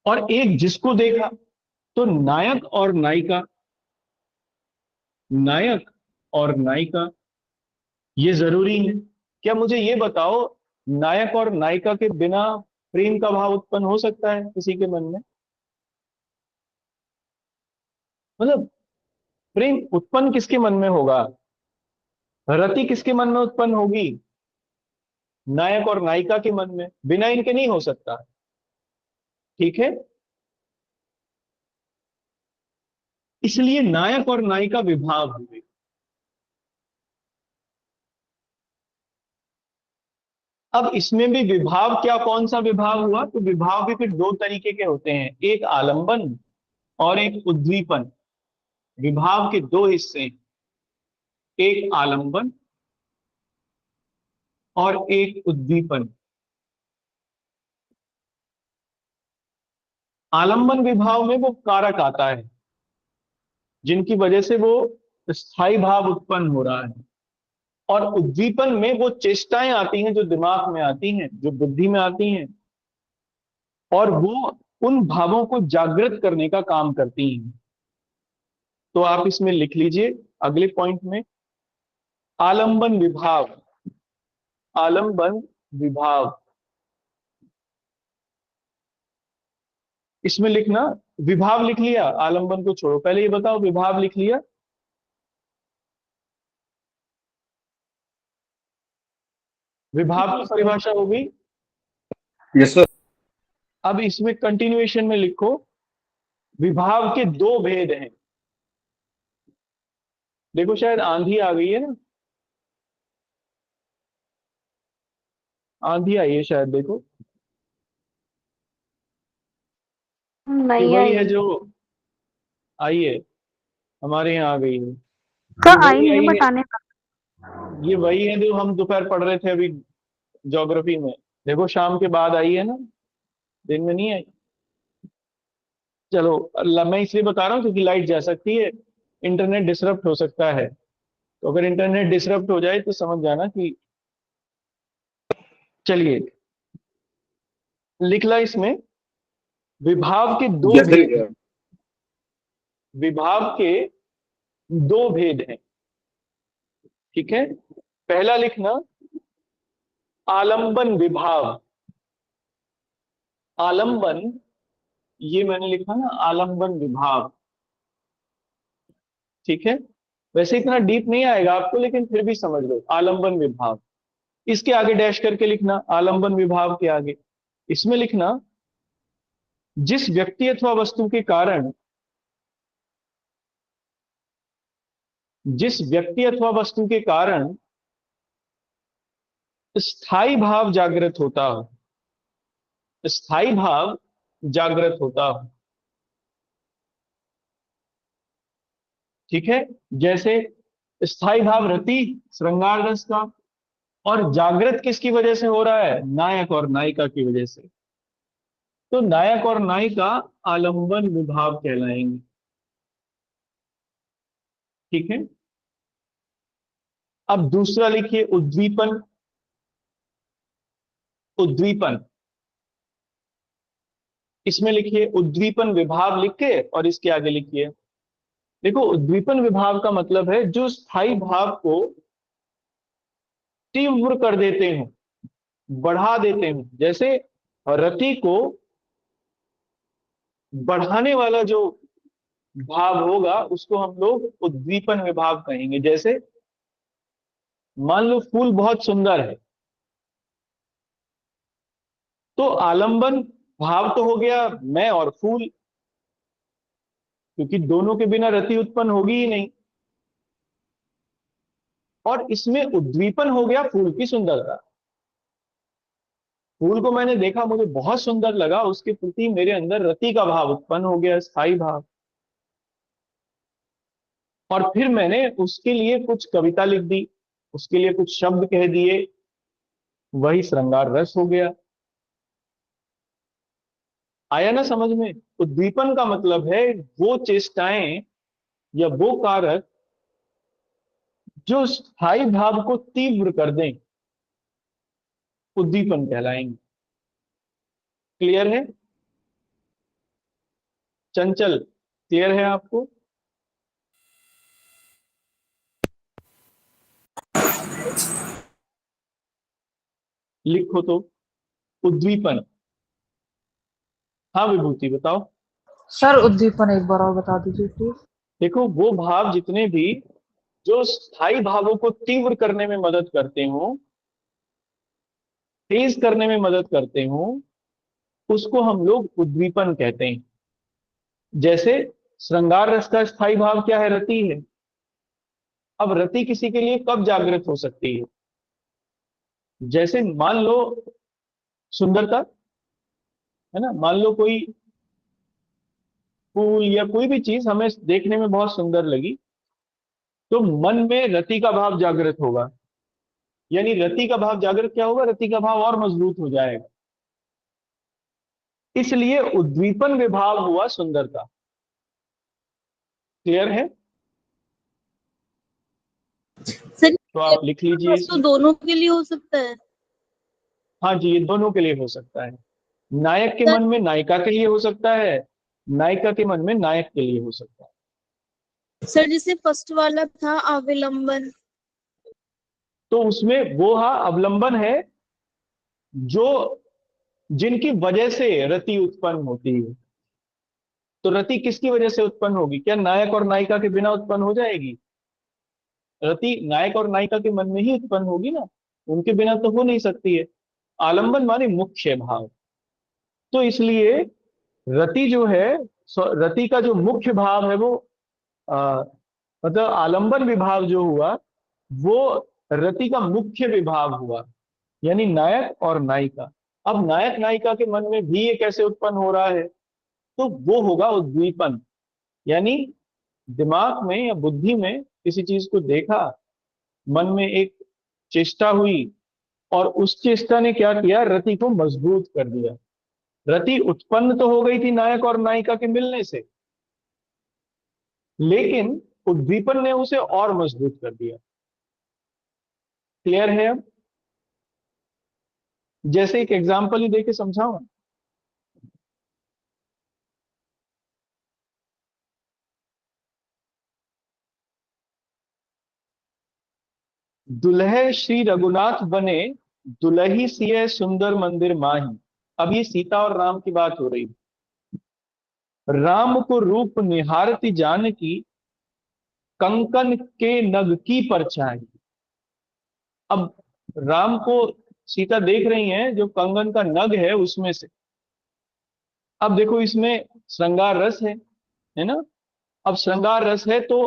और एक जिसको देखा। तो नायक और नायिका, नायक और नायिका ये जरूरी है। क्या मुझे ये बताओ, नायक और नायिका के बिना प्रेम का भाव उत्पन्न हो सकता है किसी के मन में? मतलब प्रेम उत्पन्न किसके मन में होगा? रति किसके मन में उत्पन्न होगी? नायक और नायिका के मन में। बिना इनके नहीं हो सकता। ठीक है। इसलिए नायक और नायिका विभाव हुए। अब इसमें भी विभाव, क्या कौन सा विभाव हुआ? तो विभाव भी फिर दो तरीके के होते हैं, एक आलंबन और एक उद्दीपन। विभाव के दो हिस्से हैं, एक आलंबन और एक उद्दीपन। आलंबन विभाव में वो कारक आता है जिनकी वजह से वो स्थायी भाव उत्पन्न हो रहा है, और उद्दीपन में वो चेष्टाएं आती हैं जो दिमाग में आती हैं, जो बुद्धि में आती हैं, और वो उन भावों को जागृत करने का काम करती हैं। तो आप इसमें लिख लीजिए अगले पॉइंट में, आलंबन विभाव। आलंबन विभाव, इसमें लिखना, विभाव लिख लिया, आलंबन को छोड़ो। पहले ये बताओ, विभाव लिख लिया? विभाव की परिभाषा होगी। Yes sir. अब इसमें कंटिन्यूएशन में लिखो, विभाव के दो भेद हैं। देखो शायद आंधी आ गई है ना, आंधी आई है शायद, देखो। ये नहीं वही आई है जो आई है, हमारे यहाँ आ गई है। सर, ये आई वही नहीं आई है, बताने का। ये वही है जो हम दोपहर पढ़ रहे थे अभी ज्योग्राफी में। देखो शाम के बाद आई है ना, दिन में नहीं आई। चलो, मैं इसलिए बता रहा हूँ क्योंकि लाइट जा सकती है, इंटरनेट डिसरप्ट हो सकता है। तो अगर इंटरनेट डिसरप्ट हो जाए तो समझ जाना कि, चलिए लिख ला इसमें, विभाव के दो जैसे भेद हैं। विभाव के दो भेद हैं। ठीक है। पहला लिखना, आलंबन विभाव। आलंबन, ये मैंने लिखा ना, आलंबन विभाव। ठीक है। वैसे इतना डीप नहीं आएगा आपको, लेकिन फिर भी समझ लो, आलंबन विभाव। इसके आगे डैश करके लिखना, आलंबन विभाव के आगे। इसमें लिखना, जिस व्यक्ति अथवा वस्तु के कारण, जिस व्यक्ति अथवा वस्तु के कारण स्थायी भाव जागृत होता हो, स्थायी भाव जागृत होता हो। ठीक है। जैसे स्थायी भाव रति, श्रृंगार रस का, और जागृत किसकी वजह से हो रहा है? नायक और नायिका की वजह से। तो नायक और नायिका आलंबन विभाव कहलाएंगे। ठीक है। अब दूसरा लिखिए, उद्दीपन। उद्दीपन, इसमें लिखिए उद्दीपन विभाव लिख के, और इसके आगे लिखिए, देखो उद्दीपन विभाव का मतलब है जो स्थायी भाव को तीव्र कर देते हैं, बढ़ा देते हैं। जैसे और रति को बढ़ाने वाला जो भाव होगा उसको हम लोग उद्दीपन विभाव कहेंगे। जैसे मान लो फूल बहुत सुंदर है, तो आलंबन भाव तो हो गया मैं और फूल, क्योंकि दोनों के बिना रति उत्पन्न होगी ही नहीं। और इसमें उद्दीपन हो गया फूल की सुंदरता। फूल को मैंने देखा, मुझे बहुत सुंदर लगा, उसके प्रति मेरे अंदर रति का भाव उत्पन्न हो गया, स्थायी भाव। और फिर मैंने उसके लिए कुछ कविता लिख दी, उसके लिए कुछ शब्द कह दिए, वही श्रृंगार रस हो गया। आया ना समझ में? उद्दीपन का मतलब है वो चेष्टाएं या वो कारक जो स्थायी भाव को तीव्र कर दें, उद्दीपन कहलाएंगे। क्लियर है? चंचल, क्लियर है आपको? लिखो तो, उद्दीपन। हाँ विभूति बताओ। सर उद्दीपन एक बार और बता दीजिए प्लीज। देखो, वो भाव जितने भी जो स्थायी भावों को तीव्र करने में मदद करते हो, तेज करने में मदद करते हो, उसको हम लोग उद्दीपन कहते हैं। जैसे श्रृंगार रस का स्थायी भाव क्या है? रति है। अब रति किसी के लिए कब जागृत हो सकती है? जैसे मान लो सुंदरता है ना, मान लो कोई फूल या कोई भी चीज हमें देखने में बहुत सुंदर लगी, तो मन में रति का भाव जागृत होगा। यानी रति का भाव जागृत क्या होगा? रति का भाव और मजबूत हो जाएगा। इसलिए उद्दीपन विभाव हुआ सुंदरता। क्लियर है? सर तो आप लिख लीजिए तो इसे। दोनों के लिए हो सकता है। हाँ जी, ये दोनों के लिए हो सकता है। नायक के मन में नायिका के लिए हो सकता है, नायिका के मन में नायक के लिए हो सकता है। सर जैसे फर्स्ट वाला था अविलंबन, तो उसमें वो अवलंबन है जो जिनकी वजह से रति उत्पन्न होती है। तो रति किसकी वजह से उत्पन्न होगी? क्या नायक और नायिका के बिना उत्पन्न हो जाएगी? रति नायक और नायिका के मन में ही उत्पन्न होगी ना, उनके बिना तो हो नहीं सकती है। आलंबन माने मुख्य भाव। तो इसलिए रति जो है, रति का जो मुख्य भाव है वो मतलब आलंबन विभाव जो हुआ वो रति का मुख्य विभाव हुआ, यानी नायक और नायिका। अब नायक नायिका के मन में भी ये कैसे उत्पन्न हो रहा है? तो वो होगा उद्दीपन। यानी दिमाग में या बुद्धि में किसी चीज को देखा, मन में एक चेष्टा हुई, और उस चेष्टा ने क्या किया? रति को मजबूत कर दिया। रति उत्पन्न तो हो गई थी नायक और नायिका के मिलने से, लेकिन उद्दीपन ने उसे और मजबूत कर दिया। क्लियर है? अब जैसे एक एग्जांपल ही देके समझाऊं। दुल्हे श्री रघुनाथ बने, दुलही सिए सुंदर मंदिर माही। अब ये सीता और राम की बात हो रही है। राम को रूप निहारती जानकी, कंकन के नग की परछाई। अब राम को सीता देख रही हैं जो कंगन का नग है उसमें से। अब देखो इसमें श्रृंगार रस है ना। अब श्रृंगार रस है तो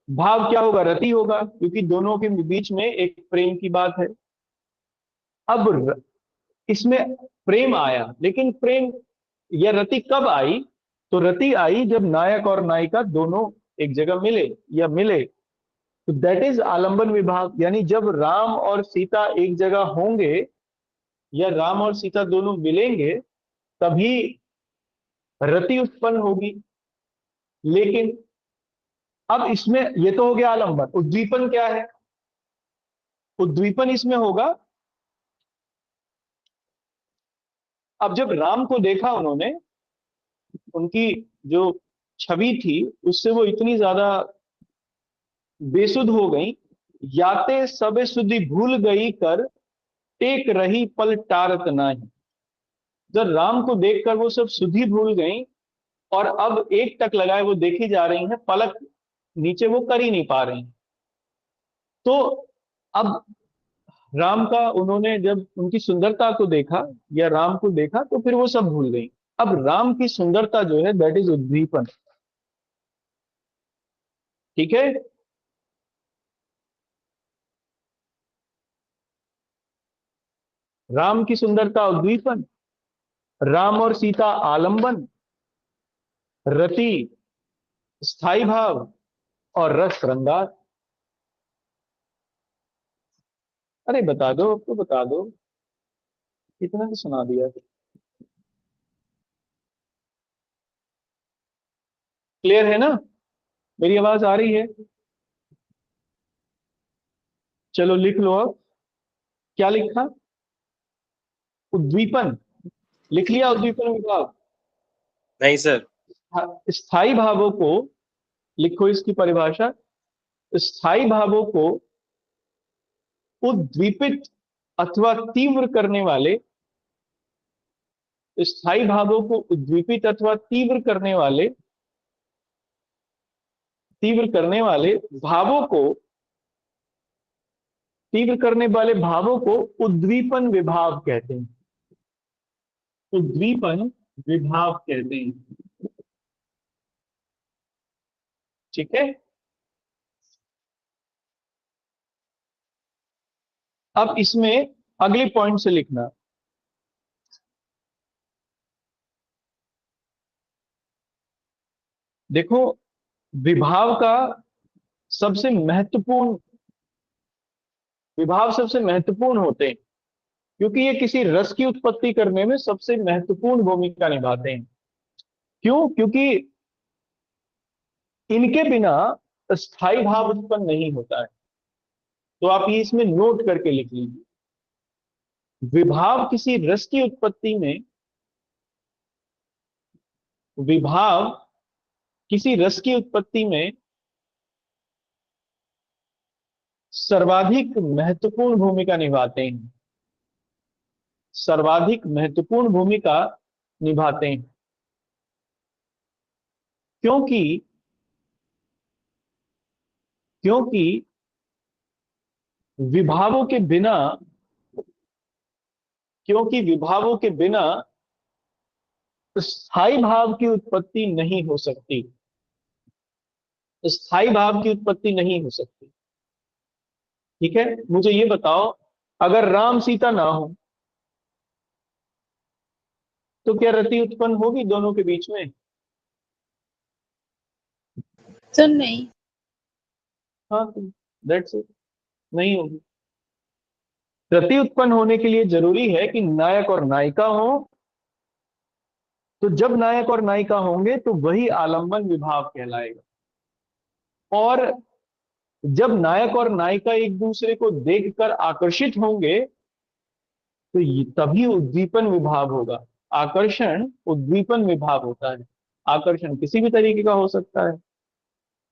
भाव क्या होगा? रति होगा, क्योंकि दोनों के बीच में एक प्रेम की बात है। अब इसमें प्रेम आया, लेकिन प्रेम या रति कब आई? तो रति आई जब नायक और नायिका दोनों एक जगह मिले या मिले, तो दैट इज आलंबन विभाग। यानी जब राम और सीता एक जगह होंगे या राम और सीता दोनों मिलेंगे तभी रति उत्पन्न होगी। लेकिन अब इसमें ये तो हो गया आलंबन। उद्दीपन क्या है? उद्दीपन इसमें होगा अब जब राम को देखा उन्होंने, उनकी जो छवि थी उससे वो इतनी ज्यादा बेसुध हो गई, याते सबे सुधि भूल गई कर, टेक रही पल टारत नाही। जब राम को देखकर वो सब सुधि भूल गई और अब एक टक लगाए वो देखी जा रही हैं, पलक नीचे वो कर ही नहीं पा रही। तो अब राम का उन्होंने जब उनकी सुंदरता को देखा या राम को देखा तो फिर वो सब भूल गई। अब राम की सुंदरता जो है दैट इज उद्दीपन। ठीक है, राम की सुंदरता उद्दीपन, राम और सीता आलंबन, रति स्थाई भाव और रस श्रृंगार। अरे बता दो, अब तो बता दो, इतना तो सुना दिया। क्लियर है ना? मेरी आवाज आ रही है? चलो लिख लो अब। क्या लिखा? उद्दीपन लिख लिया? उद्दीपन विभाव। नहीं सर। स्थाई भावों को लिखो, इसकी परिभाषा। स्थाई भावों को उद्दीपित अथवा तीव्र करने वाले, स्थाई भावों को उद्दीपित अथवा तीव्र करने वाले भावों को, तीव्र करने वाले भावों को उद्दीपन विभाव कहते हैं। उद्दीपन विभाव कहते हैं। ठीक है, अब इसमें अगले पॉइंट से लिखना। देखो, विभाव का सबसे महत्वपूर्ण, विभाव सबसे महत्वपूर्ण होते हैं क्योंकि ये किसी रस की उत्पत्ति करने में सबसे महत्वपूर्ण भूमिका निभाते हैं। क्यों? क्योंकि इनके बिना स्थायी भाव उत्पन्न नहीं होता है। तो आप ये इसमें नोट करके लिख लीजिए। विभाव किसी रस की उत्पत्ति में, विभाव किसी रस की उत्पत्ति में सर्वाधिक महत्वपूर्ण भूमिका निभाते हैं। सर्वाधिक महत्वपूर्ण भूमिका निभाते हैं क्योंकि क्योंकि विभावों के बिना, क्योंकि विभावों के बिना स्थायी भाव की उत्पत्ति नहीं हो सकती। स्थायी भाव की उत्पत्ति नहीं हो सकती। ठीक है, मुझे ये बताओ, अगर राम सीता ना हो तो क्या रति उत्पन्न होगी दोनों के बीच में? सर नहीं। हाँ, दैट्स इट, नहीं होगी। रति उत्पन्न होने के लिए जरूरी है कि नायक और नायिका हो। तो जब नायक और नायिका होंगे तो वही आलंबन विभाव कहलाएगा। और जब नायक और नायिका एक दूसरे को देखकर आकर्षित होंगे तो तभी उद्दीपन विभाव होगा। आकर्षण उद्दीपन विभाव होता है। आकर्षण किसी भी तरीके का हो सकता है।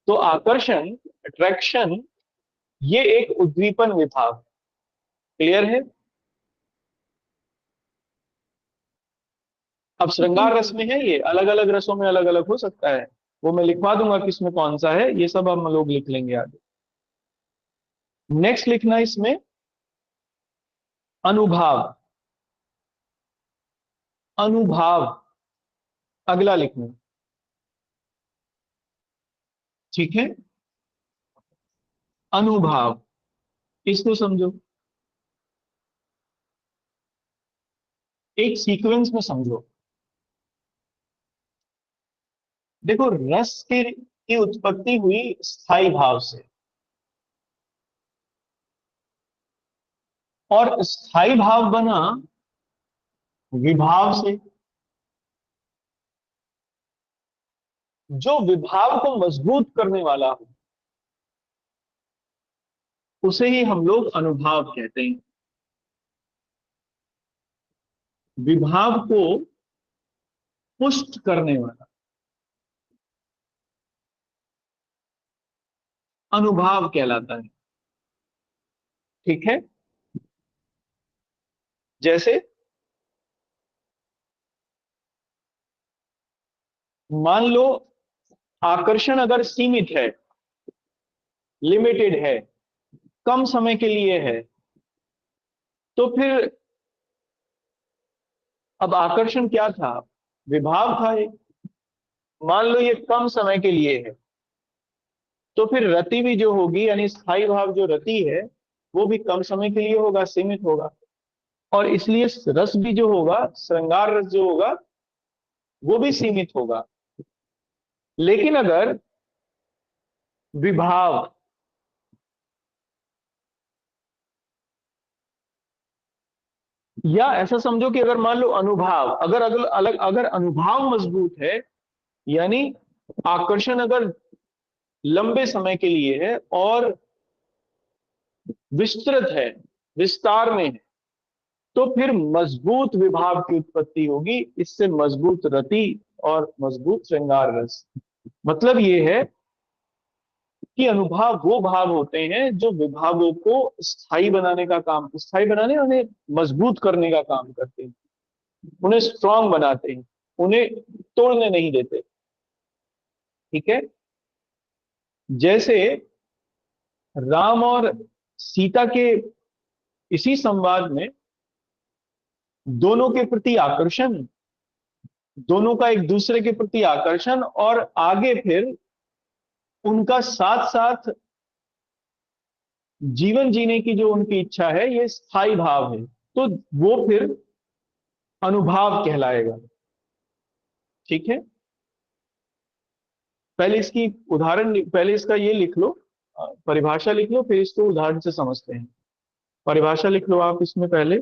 तो आकर्षण, अट्रैक्शन, ये एक उद्दीपन विभाव। क्लियर है? अब श्रृंगार रस में है ये, अलग अलग रसों में अलग अलग हो सकता है। वो मैं लिखवा दूंगा किसमें कौन सा है, ये सब हम लोग लिख लेंगे आगे। नेक्स्ट लिखना इसमें अनुभाव। अनुभाव अगला लिखना। ठीक है, अनुभाव, इसको समझो, एक सीक्वेंस में समझो। देखो, रस की उत्पत्ति हुई स्थायी भाव से, और स्थायी भाव बना विभाव से। जो विभाव को मजबूत करने वाला हो उसे ही हम लोग अनुभाव कहते हैं। विभाव को पुष्ट करने वाला अनुभाव कहलाता है। ठीक है, जैसे मान लो आकर्षण अगर सीमित है, लिमिटेड है, कम समय के लिए है, तो फिर अब आकर्षण क्या था? विभाव था एक। मान लो ये कम समय के लिए है, तो फिर रति भी जो होगी, यानी स्थायी भाव जो रति है, वो भी कम समय के लिए होगा, सीमित होगा। और इसलिए रस भी जो होगा, श्रृंगार रस जो होगा, वो भी सीमित होगा। लेकिन अगर विभाव, या ऐसा समझो कि अगर मान लो अनुभाव, अगर अनुभाव मजबूत है, यानी आकर्षण अगर लंबे समय के लिए है और विस्तृत है, विस्तार में है, तो फिर मजबूत विभाव की उत्पत्ति होगी। इससे मजबूत रति और मजबूत श्रृंगार रस। मतलब ये है कि अनुभाव वो भाव होते हैं जो विभावों को स्थायी बनाने का काम, स्थायी बनाने उन्हें मजबूत करने का काम करते हैं, उन्हें स्ट्रांग बनाते हैं, उन्हें तोड़ने नहीं देते। ठीक है? जैसे राम और सीता के इसी संवाद में दोनों के प्रति आकर्षण, दोनों का एक दूसरे के प्रति आकर्षण, और आगे फिर उनका साथ साथ जीवन जीने की जो उनकी इच्छा है, ये स्थायी भाव है, तो वो फिर अनुभाव कहलाएगा। ठीक है? पहले इसकी उदाहरण, पहले इसका ये लिख लो, परिभाषा लिख लो, फिर इसको उदाहरण से समझते हैं। परिभाषा लिख लो आप इसमें पहले।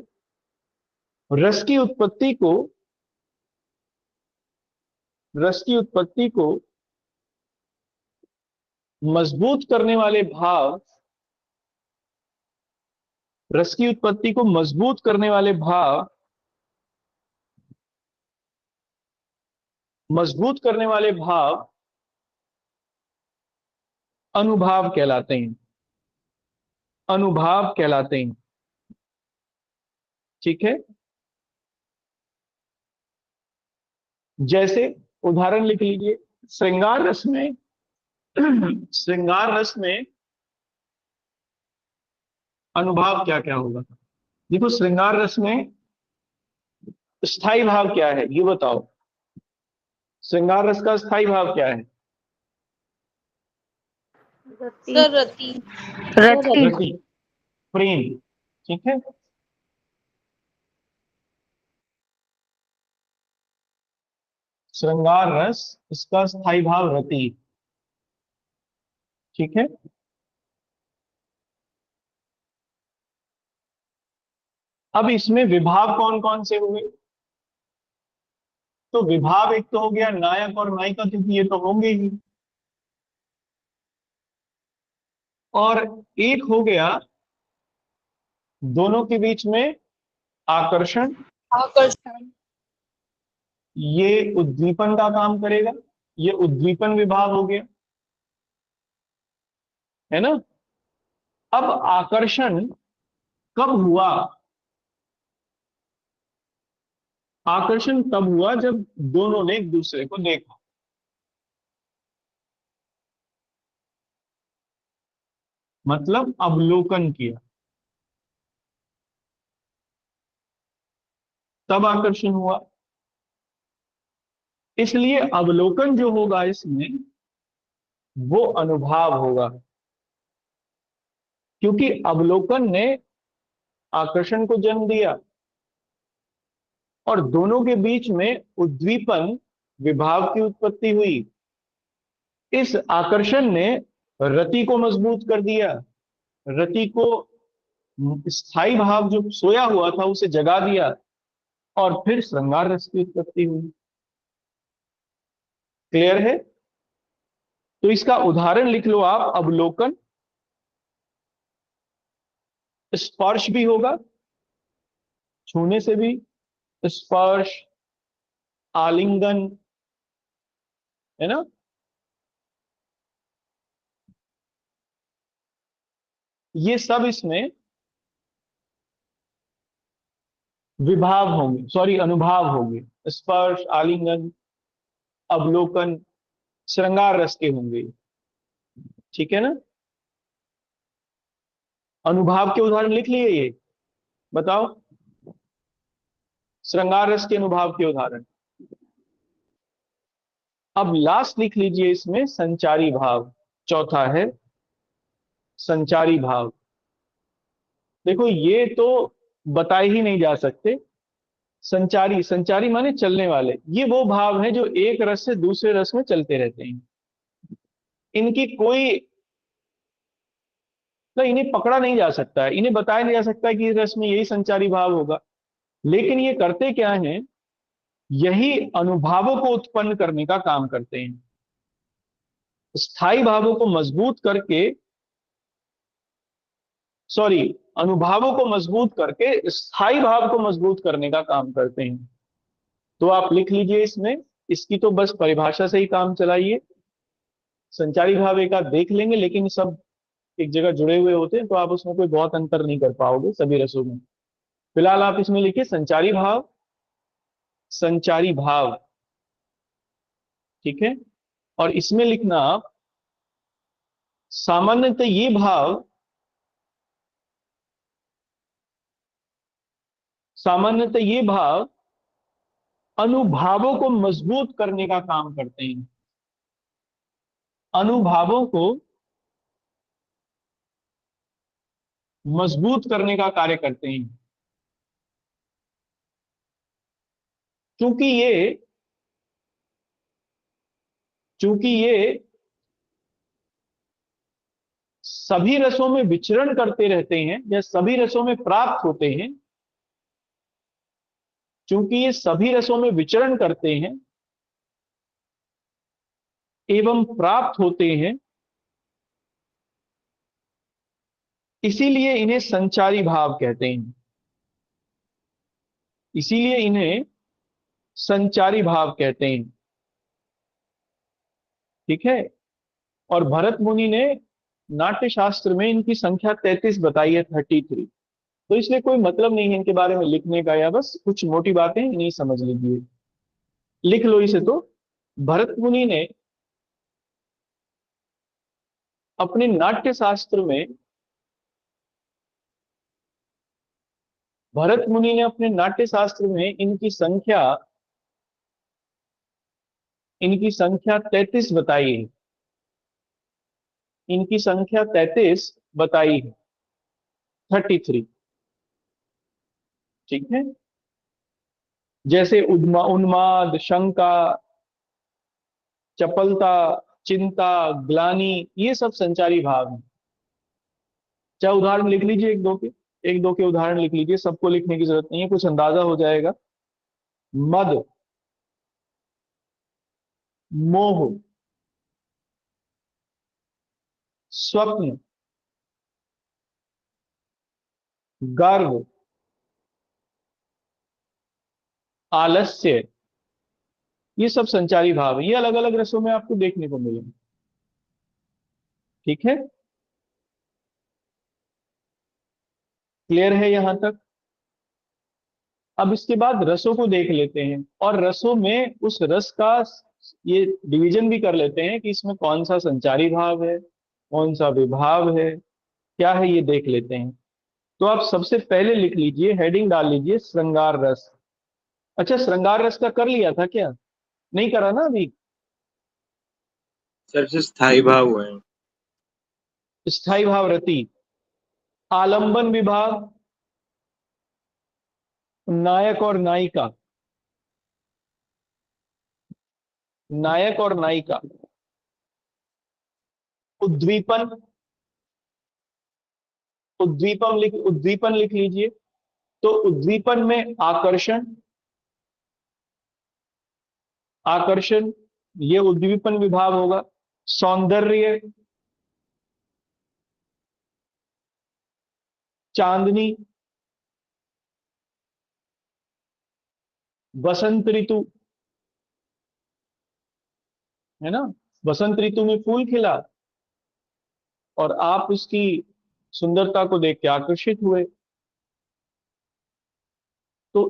रस की उत्पत्ति को, रस की उत्पत्ति को मजबूत करने वाले भाव, रस की उत्पत्ति को मजबूत करने वाले भाव, मजबूत करने वाले भाव अनुभाव कहलाते हैं, अनुभाव कहलाते हैं। ठीक है? जैसे उदाहरण लिख लीजिए, श्रृंगार रस में श्रृंगार रस में अनुभाव क्या क्या होगा? देखो, श्रृंगार रस में स्थायी भाव क्या है, ये बताओ। श्रृंगार रस का स्थायी भाव क्या है? सर रति। रति। रति, प्रेम। ठीक है? श्रृंगार रस, इसका स्थायी भाव रति। ठीक है? अब इसमें विभाव कौन कौन से हुए? तो विभाव एक तो हो गया नायक और नायिका, क्योंकि ये तो होंगे ही, और एक हो गया दोनों के बीच में आकर्षण, आकर्षण। ये उद्दीपन का काम करेगा, ये उद्दीपन विभाव हो गया, है ना? अब आकर्षण कब हुआ? आकर्षण तब हुआ जब दोनों ने एक दूसरे को देखा। मतलब अवलोकन किया, तब आकर्षण हुआ। इसलिए अवलोकन जो होगा इसमें, वो अनुभाव होगा, क्योंकि अवलोकन ने आकर्षण को जन्म दिया और दोनों के बीच में उद्दीपन विभाव की उत्पत्ति हुई। इस आकर्षण ने रति को मजबूत कर दिया, रति को स्थायी भाव जो सोया हुआ था उसे जगा दिया, और फिर श्रृंगार रस की उत्पत्ति हुई। क्लियर है? तो इसका उदाहरण लिख लो आप। अवलोकन, स्पर्श भी होगा, छूने से भी स्पर्श, आलिंगन, है ना? ये सब इसमें विभाव होंगे, सॉरी अनुभाव होंगे। स्पर्श, आलिंगन, अवलोकन, श्रृंगार रस के होंगे। ठीक है ना? अनुभाव के उदाहरण लिख लिए ये, बताओ श्रृंगार रस के अनुभाव के उदाहरण। अब लास्ट लिख लीजिए इसमें संचारी भाव, चौथा है संचारी भाव। देखो ये तो बताए ही नहीं जा सकते। संचारी, संचारी माने चलने वाले, ये वो भाव हैं जो एक रस से दूसरे रस में चलते रहते हैं। इनकी कोई, तो इन्हें पकड़ा नहीं जा सकता है, इन्हें बताया नहीं जा सकता है कि इस रस में यही संचारी भाव होगा। लेकिन ये करते क्या हैं, यही अनुभावों को उत्पन्न करने का काम करते हैं। स्थायी भावों को मजबूत करके, सॉरी, अनुभावों को मजबूत करके स्थायी भाव को मजबूत करने का काम करते हैं। तो आप लिख लीजिए इसमें, इसकी तो बस परिभाषा से ही काम चलाइए। संचारी भाव एक आध देख लेंगे, लेकिन सब एक जगह जुड़े हुए होते हैं, तो आप उसमें कोई बहुत अंतर नहीं कर पाओगे सभी रसों में। फिलहाल आप इसमें लिखिए संचारी भाव, संचारी भाव। ठीक है? और इसमें लिखना आप सामान्यतः ये भाव, सामान्यतः ये भाव अनुभावों को मजबूत करने का काम करते हैं। अनुभावों को मजबूत करने का कार्य करते हैं। क्योंकि ये सभी रसों में विचरण करते रहते हैं या सभी रसों में प्राप्त होते हैं, चूंकि ये सभी रसों में विचरण करते हैं एवं प्राप्त होते हैं, इसीलिए इन्हें संचारी भाव कहते हैं। इसीलिए इन्हें संचारी भाव कहते हैं। ठीक है? और भरत मुनि ने नाट्य शास्त्र में इनकी संख्या 33 बताई है, 33। तो इसलिए कोई मतलब नहीं है इनके बारे में लिखने का, या बस कुछ मोटी बातें नहीं समझ लीजिए, लिख लो इसे। तो भरत मुनि ने अपने नाट्य शास्त्र में, भरत मुनि ने अपने नाट्य शास्त्र में इनकी संख्या 33 बताई है। इनकी संख्या 33 बताई है, 33। ठीक है? जैसे उन्माद, शंका, चपलता, चिंता, ग्लानि, ये सब संचारी भाव हैं। चाहे उदाहरण लिख लीजिए एक दो के उदाहरण लिख लीजिए, सबको लिखने की जरूरत नहीं है, कुछ अंदाजा हो जाएगा। मद, मोह, स्वप्न, गर्व, आलस्य, ये सब संचारी भाव है। ये अलग अलग रसों में आपको देखने को मिलेंगे। ठीक है? क्लियर है यहां तक? अब इसके बाद रसों को देख लेते हैं, और रसों में उस रस का ये डिवीजन भी कर लेते हैं कि इसमें कौन सा संचारी भाव है, कौन सा विभाव है, क्या है, ये देख लेते हैं। तो आप सबसे पहले लिख लीजिए, हेडिंग डाल लीजिए श्रृंगार रस। अच्छा, श्रृंगार रस का कर लिया था क्या? नहीं करा ना अभी? सर से स्थायी भाव हुए हैं। स्थायी भाव रति, आलंबन विभाव, नायक और नायिका, नायक और नायिका, उद्दीपन, उद्दीपन लिख लीजिए। तो उद्दीपन में आकर्षण, आकर्षण ये उद्दीपन विभाग होगा। सौंदर्य, चांदनी, बसंत ऋतु, है ना? बसंत ऋतु में फूल खिला और आप उसकी सुंदरता को देख के आकर्षित हुए। तो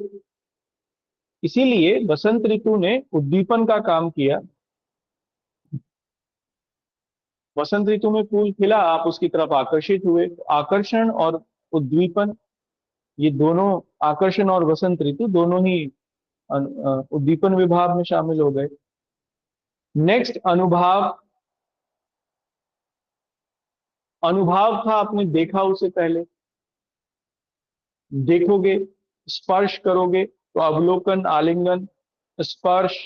इसीलिए वसंत ऋतु ने उद्दीपन का काम किया। वसंत ऋतु में फूल खिला, आप उसकी तरफ आकर्षित हुए। आकर्षण और उद्दीपन, ये दोनों, आकर्षण और वसंत ऋतु दोनों ही उद्दीपन विभाग में शामिल हो गए। नेक्स्ट अनुभाव। अनुभाव था, आपने देखा उसे पहले, देखोगे, स्पर्श करोगे तो अवलोकन, आलिंगन, स्पर्श,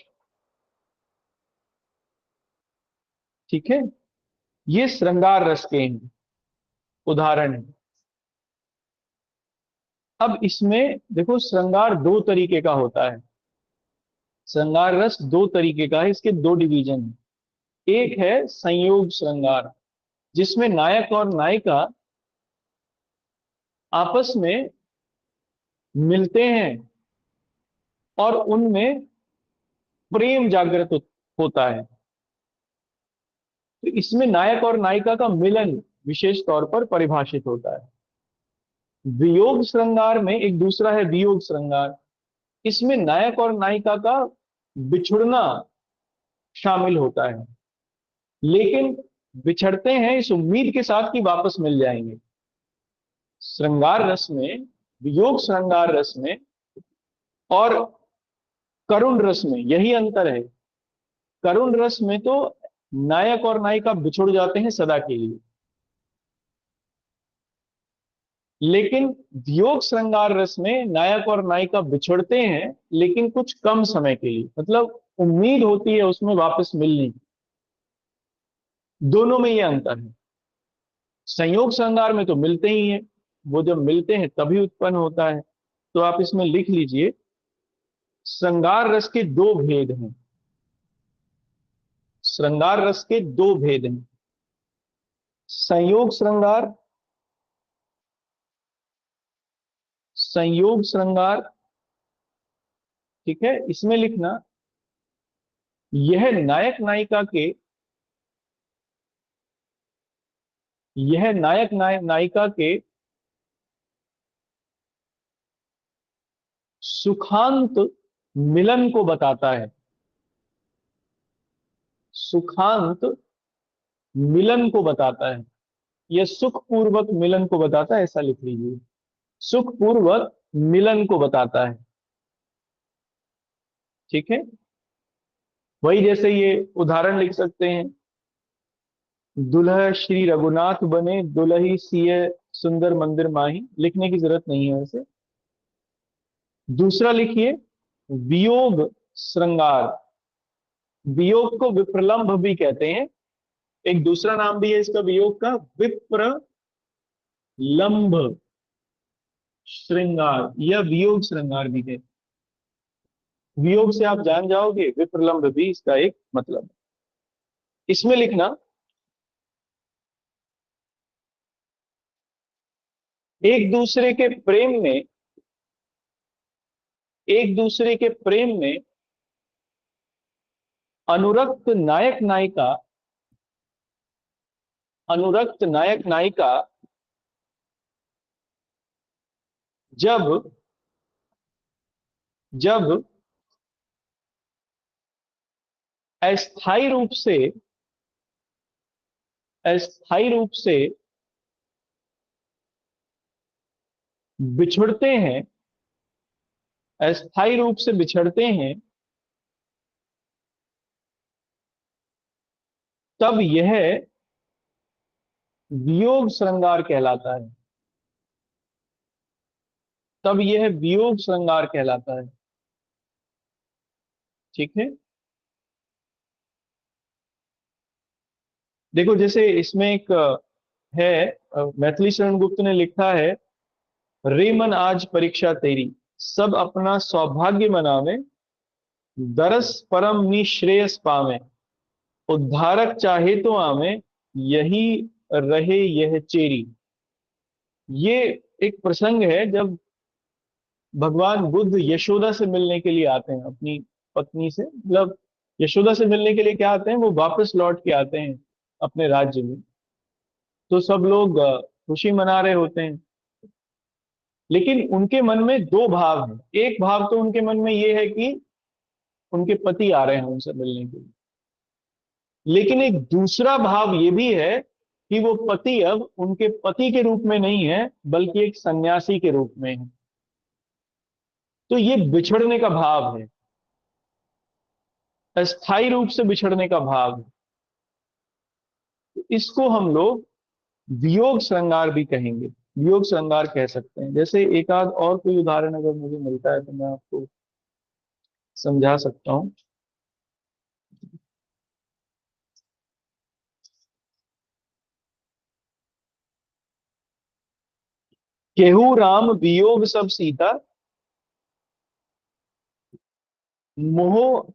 ठीक है। ये श्रृंगार रस के हैं, उदाहरण है। अब इसमें देखो, श्रृंगार दो तरीके का होता है। श्रृंगार रस दो तरीके का है, इसके दो डिवीजन है। एक है संयोग श्रृंगार, जिसमें नायक और नायिका आपस में मिलते हैं और उनमें प्रेम जागृत होता है। तो इसमें नायक और नायिका का मिलन विशेष तौर पर परिभाषित होता है। वियोग श्रृंगार में एक दूसरा है वियोग श्रृंगार। इसमें नायक और नायिका का बिछुड़ना शामिल होता है, लेकिन बिछड़ते हैं इस उम्मीद के साथ कि वापस मिल जाएंगे। श्रृंगार रस में, वियोग श्रृंगार रस में और करुण रस में यही अंतर है। करुण रस में तो नायक और नायिका बिछुड़ जाते हैं सदा के लिए, लेकिन वियोग श्रृंगार रस में नायक और नायिका बिछुड़ते हैं, लेकिन कुछ कम समय के लिए, मतलब उम्मीद होती है उसमें वापस मिलने की। दोनों में यह अंतर है। संयोग श्रृंगार में तो मिलते ही हैं, वो जब मिलते हैं तभी उत्पन्न होता है। तो आप इसमें लिख लीजिए, श्रृंगार रस के दो भेद हैं। श्रृंगार रस के दो भेद हैं, संयोग श्रृंगार, संयोग श्रृंगार, ठीक है। इसमें लिखना, यह नायक नायिका के, यह नायक नायिका के सुखांत मिलन को बताता है। सुखांत मिलन को बताता है, यह सुखपूर्वक मिलन को बताता है, ऐसा लिख लीजिए। सुखपूर्वक मिलन को बताता है, ठीक है। वही जैसे ये उदाहरण लिख सकते हैं, दुल्हा श्री रघुनाथ बने, दुल्ही सिए सुंदर मंदिर माही। लिखने की जरूरत नहीं है वैसे। दूसरा लिखिए, वियोग श्रृंगार। वियोग को विप्रलंभ भी कहते हैं, एक दूसरा नाम भी है इसका वियोग का, विप्रलंभ श्रृंगार या वियोग श्रृंगार भी है। वियोग से आप जान जाओगे, विप्रलंभ भी इसका एक मतलब। इसमें लिखना, एक दूसरे के प्रेम में, एक दूसरे के प्रेम में अनुरक्त नायक नायिका, अनुरक्त नायक नायिका जब जब अस्थायी रूप से, अस्थायी रूप से बिछुड़ते हैं, अस्थायी रूप से बिछड़ते हैं, तब यह वियोग श्रृंगार कहलाता है। तब यह वियोग श्रृंगार कहलाता है, ठीक है। देखो, जैसे इसमें एक है, मैथिली शरण गुप्त ने लिखा है, रे मन आज परीक्षा तेरी, सब अपना सौभाग्य मनावे, दरस परम निश्रेयस पावे, उद्धारक चाहे तो आवे, यही रहे यह चेरी। ये एक प्रसंग है जब भगवान बुद्ध यशोदा से मिलने के लिए आते हैं, अपनी पत्नी से, मतलब यशोदा से मिलने के लिए क्या आते हैं, वो वापस लौट के आते हैं अपने राज्य में। तो सब लोग खुशी मना रहे होते हैं, लेकिन उनके मन में दो भाव हैं। एक भाव तो उनके मन में ये है कि उनके पति आ रहे हैं उनसे मिलने के लिए, लेकिन एक दूसरा भाव ये भी है कि वो पति अब उनके पति के रूप में नहीं है बल्कि एक सन्यासी के रूप में है। तो ये बिछड़ने का भाव है, अस्थायी रूप से बिछड़ने का भाव है। इसको हम लोग वियोग श्रृंगार भी कहेंगे, वियोग श्रृंगार कह सकते हैं। जैसे एक आध और कोई उदाहरण अगर मुझे मिलता है तो मैं आपको समझा सकता हूं। केहू राम वियोग सब सीता, मोह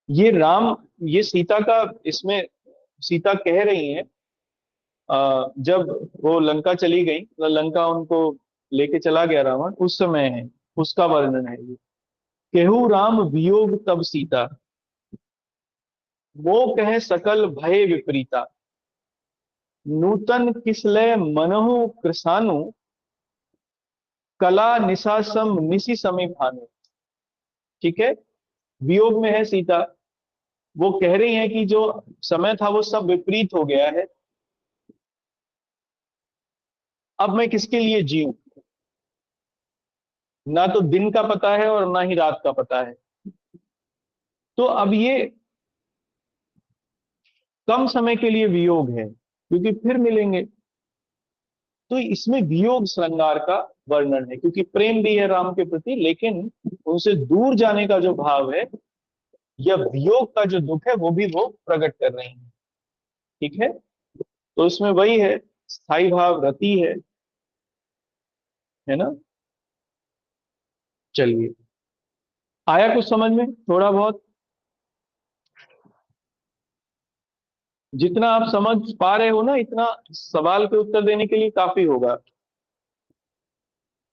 ये राम, ये सीता का, इसमें सीता कह रही है जब वो लंका चली गई, तो लंका उनको लेके चला गया रावण, उस समय है, उसका वर्णन है ये। केहू राम वियोग तब सीता, वो कहे सकल भय विपरीता, नूतन किसलय मनहु कृसानु, कला निशासम निशि समय भानु। ठीक है, वियोग में है सीता, वो कह रही है कि जो समय था वो सब विपरीत हो गया है, अब मैं किसके लिए जीऊं, ना तो दिन का पता है और ना ही रात का पता है। तो अब ये कम समय के लिए वियोग है क्योंकि फिर मिलेंगे। तो इसमें वियोग श्रृंगार का वर्णन है, क्योंकि प्रेम भी है राम के प्रति, लेकिन उनसे दूर जाने का जो भाव है या वियोग का जो दुख है वो भी वो प्रकट कर रहे हैं। ठीक है, तो इसमें वही है, स्थाई भाव रति है ना। चलिए, आया कुछ समझ में थोड़ा बहुत? जितना आप समझ पा रहे हो ना, इतना सवाल के उत्तर देने के लिए काफी होगा।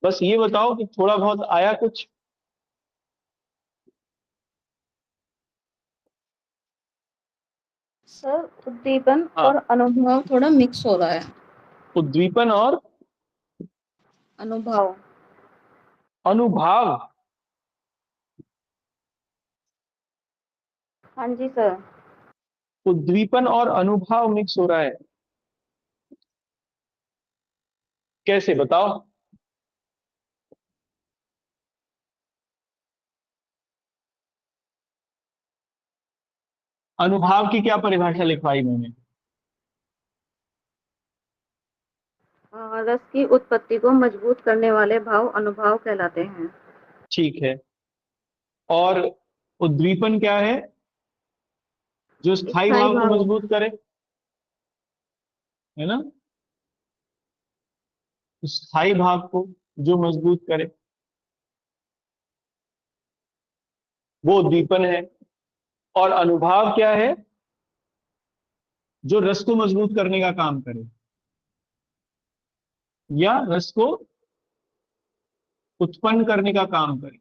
बस ये बताओ कि थोड़ा बहुत आया कुछ? सर उद्दीपन हाँ, और अनुभव थोड़ा मिक्स हो रहा है। उद्दीपन और अनुभव। अनुभाव। हाँ जी सर। उद्दीपन और अनुभाव मिक्स हो रहा है, कैसे बताओ? अनुभाव की क्या परिभाषा लिखवाई मैंने? रस की उत्पत्ति को मजबूत करने वाले भाव अनुभाव कहलाते हैं। ठीक है, और उद्दीपन क्या है? जो स्थायी स्थायी भाव को भाव। मजबूत करे, है ना, स्थायी भाव को जो मजबूत करे वो उद्दीपन है। और अनुभाव क्या है? जो रस को मजबूत करने का काम करे या रस को उत्पन्न करने का काम करे,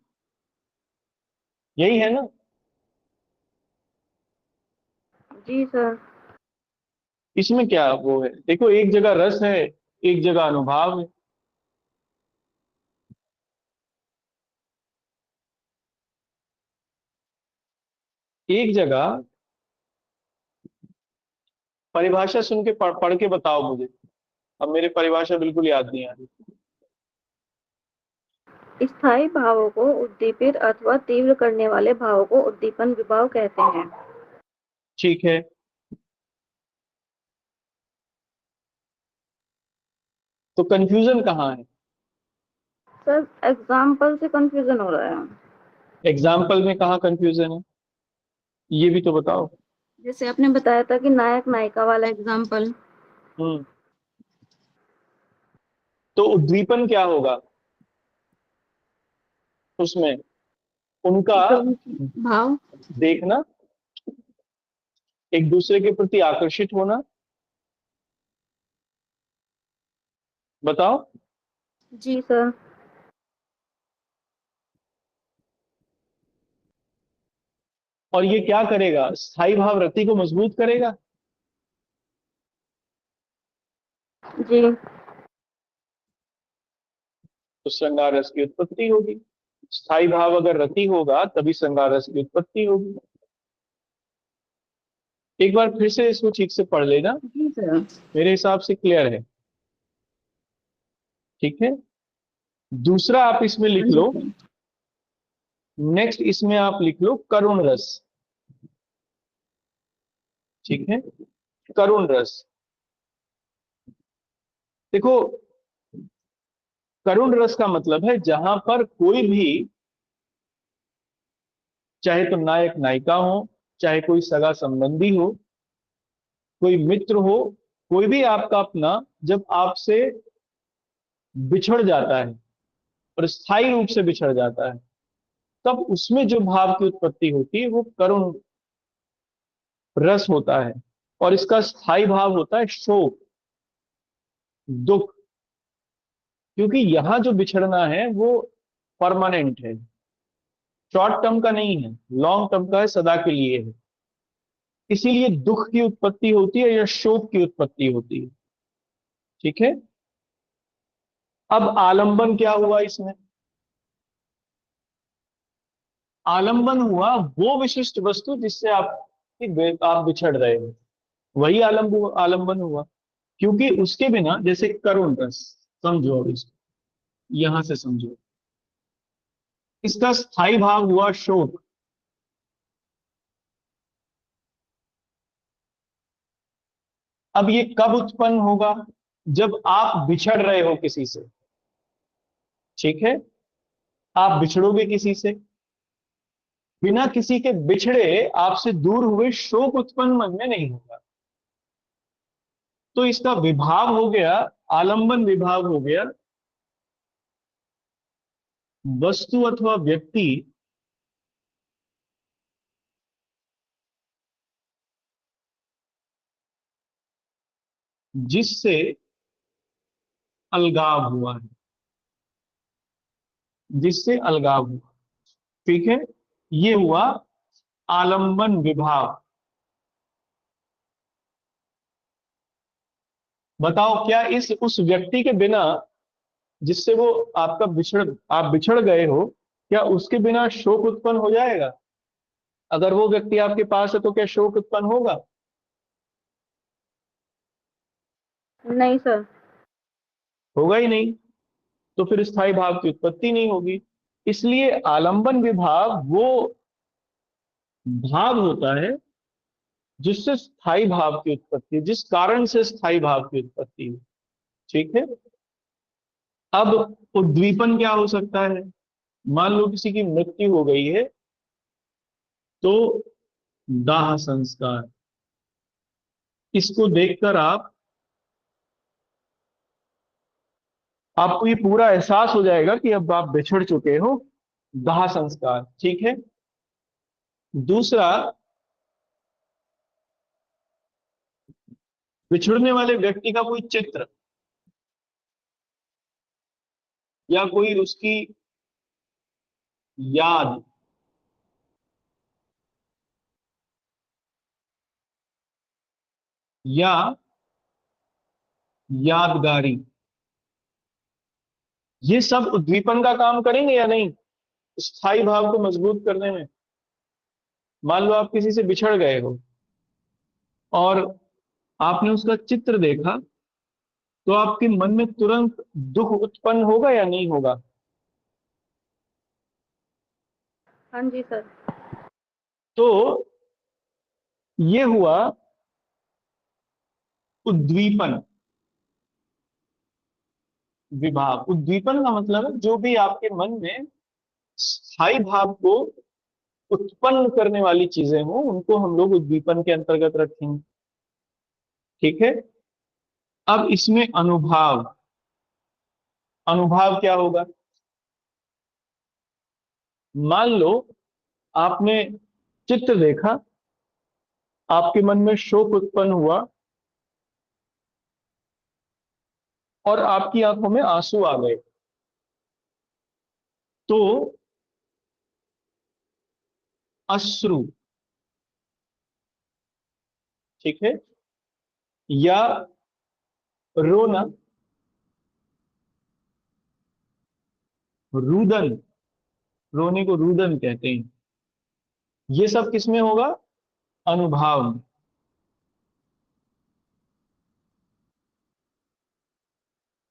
यही है ना। जी सर। इसमें क्या वो है, देखो एक जगह रस है, एक जगह अनुभाव है। एक जगह परिभाषा सुन के पढ़ के बताओ मुझे, अब मेरे परिभाषा बिल्कुल याद नहीं आ रही। स्थायी भावों को उद्दीपित अथवा तीव्र करने वाले भावों को उद्दीपन विभाव कहते हैं। ठीक है, तो कंफ्यूजन कहाँ है? सर एग्जाम्पल से कंफ्यूजन हो रहा है। एग्जाम्पल में कहाँ कंफ्यूजन है, ये भी तो बताओ। जैसे आपने बताया था कि नायक नायिका वाला एग्जाम्पल। हम्म, तो उद्दीपन क्या होगा उसमें? उनका भाव। देखना, एक दूसरे के प्रति आकर्षित होना, बताओ। जी सर। और ये क्या करेगा? स्थाई भाव रति को मजबूत करेगा। जी। तो श्रृंगार रस की उत्पत्ति होगी। स्थाई भाव अगर रति होगा तभी श्रृंगार रस की उत्पत्ति होगी। एक बार फिर से इसको ठीक से पढ़ लेना, जी सर। मेरे हिसाब से क्लियर है। ठीक है, दूसरा आप इसमें लिख लो, नेक्स्ट इसमें आप लिख लो करुण रस। ठीक है, करुण रस। देखो, करुण रस का मतलब है जहां पर कोई भी, चाहे तो नायक नायिका हो, चाहे कोई सगा संबंधी हो, कोई मित्र हो, कोई भी आपका अपना, जब आपसे बिछड़ जाता है और स्थायी रूप से बिछड़ जाता है, तब उसमें जो भाव की उत्पत्ति होती है वो करुण रस होता है। और इसका स्थायी भाव होता है शोक, दुख। क्योंकि यहां जो बिछड़ना है वो परमानेंट है, शॉर्ट टर्म का नहीं है, लॉन्ग टर्म का है, सदा के लिए है। इसीलिए दुख की उत्पत्ति होती है या शोक की उत्पत्ति होती है। ठीक है, अब आलंबन क्या हुआ इसमें? आलंबन हुआ वो विशिष्ट वस्तु जिससे आप बिछड़ रहे हो, वही आलंबन हुआ। क्योंकि उसके बिना, जैसे करुण रस, समझो अब इसको, यहां से समझो, इसका स्थायी भाव हुआ शोक। अब ये कब उत्पन्न होगा? जब आप बिछड़ रहे हो किसी से। ठीक है, आप बिछड़ोगे किसी से, बिना किसी के बिछड़े आपसे दूर हुए शोक उत्पन्न मन में नहीं होगा। तो इसका विभाव हो गया, आलंबन विभाव हो गया वस्तु अथवा व्यक्ति जिससे अलगाव हुआ है, जिससे अलगाव हुआ। ठीक है, ये हुआ आलंबन विभाव। बताओ, क्या इस उस व्यक्ति के बिना, जिससे वो आप बिछड़ गए हो, क्या उसके बिना शोक उत्पन्न हो जाएगा? अगर वो व्यक्ति आपके पास है तो क्या शोक उत्पन्न होगा? नहीं सर। होगा ही नहीं। तो फिर स्थायी भाव की उत्पत्ति नहीं होगी। इसलिए आलंबन विभाव वो भाव होता है जिससे स्थायी भाव की उत्पत्ति, जिस कारण से स्थायी भाव की उत्पत्ति है। ठीक है, अब उद्दीपन क्या हो सकता है? मान लो किसी की मृत्यु हो गई है, तो दाह संस्कार, इसको देखकर आपको ये पूरा एहसास हो जाएगा कि अब आप बिछड़ चुके हो, दाह संस्कार। ठीक है, दूसरा, बिछड़ने वाले व्यक्ति का कोई चित्र या कोई उसकी याद, या यादगारी, ये सब उद्दीपन का काम करेंगे या नहीं, स्थायी भाव को मजबूत करने में। मान लो आप किसी से बिछड़ गए हो और आपने उसका चित्र देखा, तो आपके मन में तुरंत दुख उत्पन्न होगा या नहीं होगा? हाँ जी सर। तो ये हुआ उद्दीपन विभाव। उद्दीपन का मतलब है जो भी आपके मन में स्थायी भाव को उत्पन्न करने वाली चीजें हो, उनको हम लोग उद्दीपन के अंतर्गत रखेंगे। ठीक है, अब इसमें अनुभाव, अनुभाव क्या होगा? मान लो आपने चित्र देखा, आपके मन में शोक उत्पन्न हुआ, और आपकी आंखों में आंसू आ गए, तो अश्रु, ठीक है, या रोना, रुदन, रोने को रुदन कहते हैं, ये सब किसमें होगा? अनुभाव में।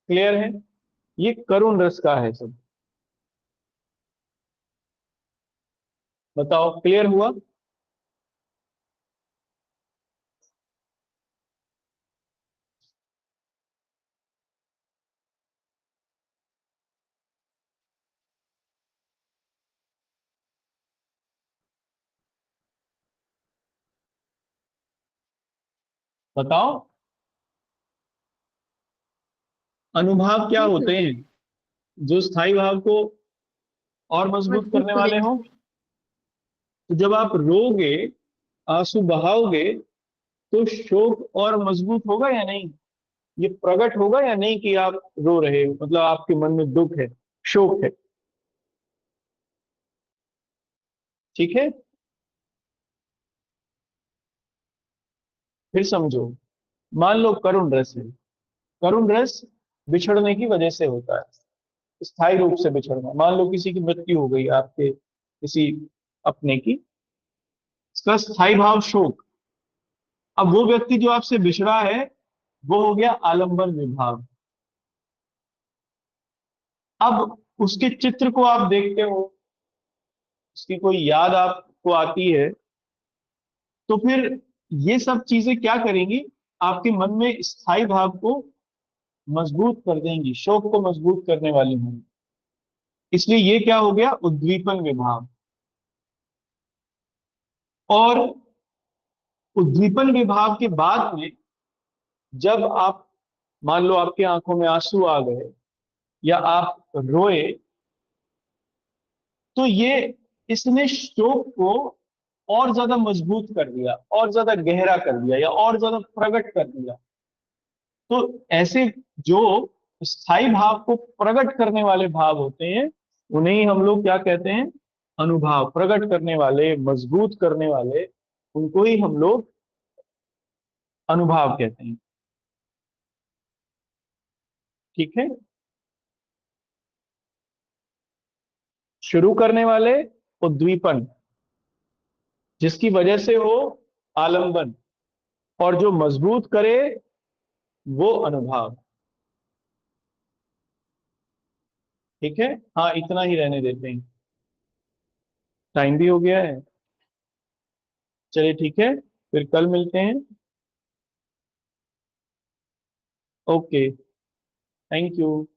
क्लियर है? ये करुण रस का है सब। बताओ, क्लियर हुआ? बताओ, अनुभाव क्या होते हैं? जो स्थायी भाव को और मजबूत करने वाले हो। तो जब आप रोगे, आंसू बहाओगे, तो शोक और मजबूत होगा या नहीं? ये प्रकट होगा या नहीं कि आप रो रहे हो, मतलब आपके मन में दुख है, शोक है। ठीक है, फिर समझो। मान लो करुण रस है, करुण रस बिछड़ने की वजह से होता है, स्थायी रूप से बिछड़ना। मान लो किसी की मृत्यु हो गई, आपके किसी अपने की, इसका स्थायी भाव शोक। अब वो व्यक्ति जो आपसे बिछड़ा है, वो हो गया आलंबन विभाव। अब उसके चित्र को आप देखते हो, उसकी कोई याद आपको आती है, तो फिर ये सब चीजें क्या करेंगी? आपके मन में स्थायी भाव को मजबूत कर देंगी, शोक को मजबूत करने वाली होंगी। इसलिए ये क्या हो गया? उद्दीपन विभाव। और उद्दीपन विभाव के बाद में जब आप, मान लो आपकी आंखों में आंसू आ गए या आप रोए, तो ये, इसने शोक को और ज्यादा मजबूत कर दिया, और ज्यादा गहरा कर दिया, या और ज्यादा प्रकट कर दिया। तो ऐसे जो स्थायी भाव को प्रकट करने वाले भाव होते हैं, उन्हें ही हम लोग क्या कहते हैं? अनुभाव। प्रकट करने वाले, मजबूत करने वाले, उनको ही हम लोग अनुभाव कहते हैं। ठीक है, शुरू करने वाले उद्दीपन, जिसकी वजह से हो आलंबन, और जो मजबूत करे वो अनुभाव। ठीक है, हाँ, इतना ही रहने देते हैं, टाइम भी हो गया है। चलिए ठीक है, फिर कल मिलते हैं। Okay, thank you.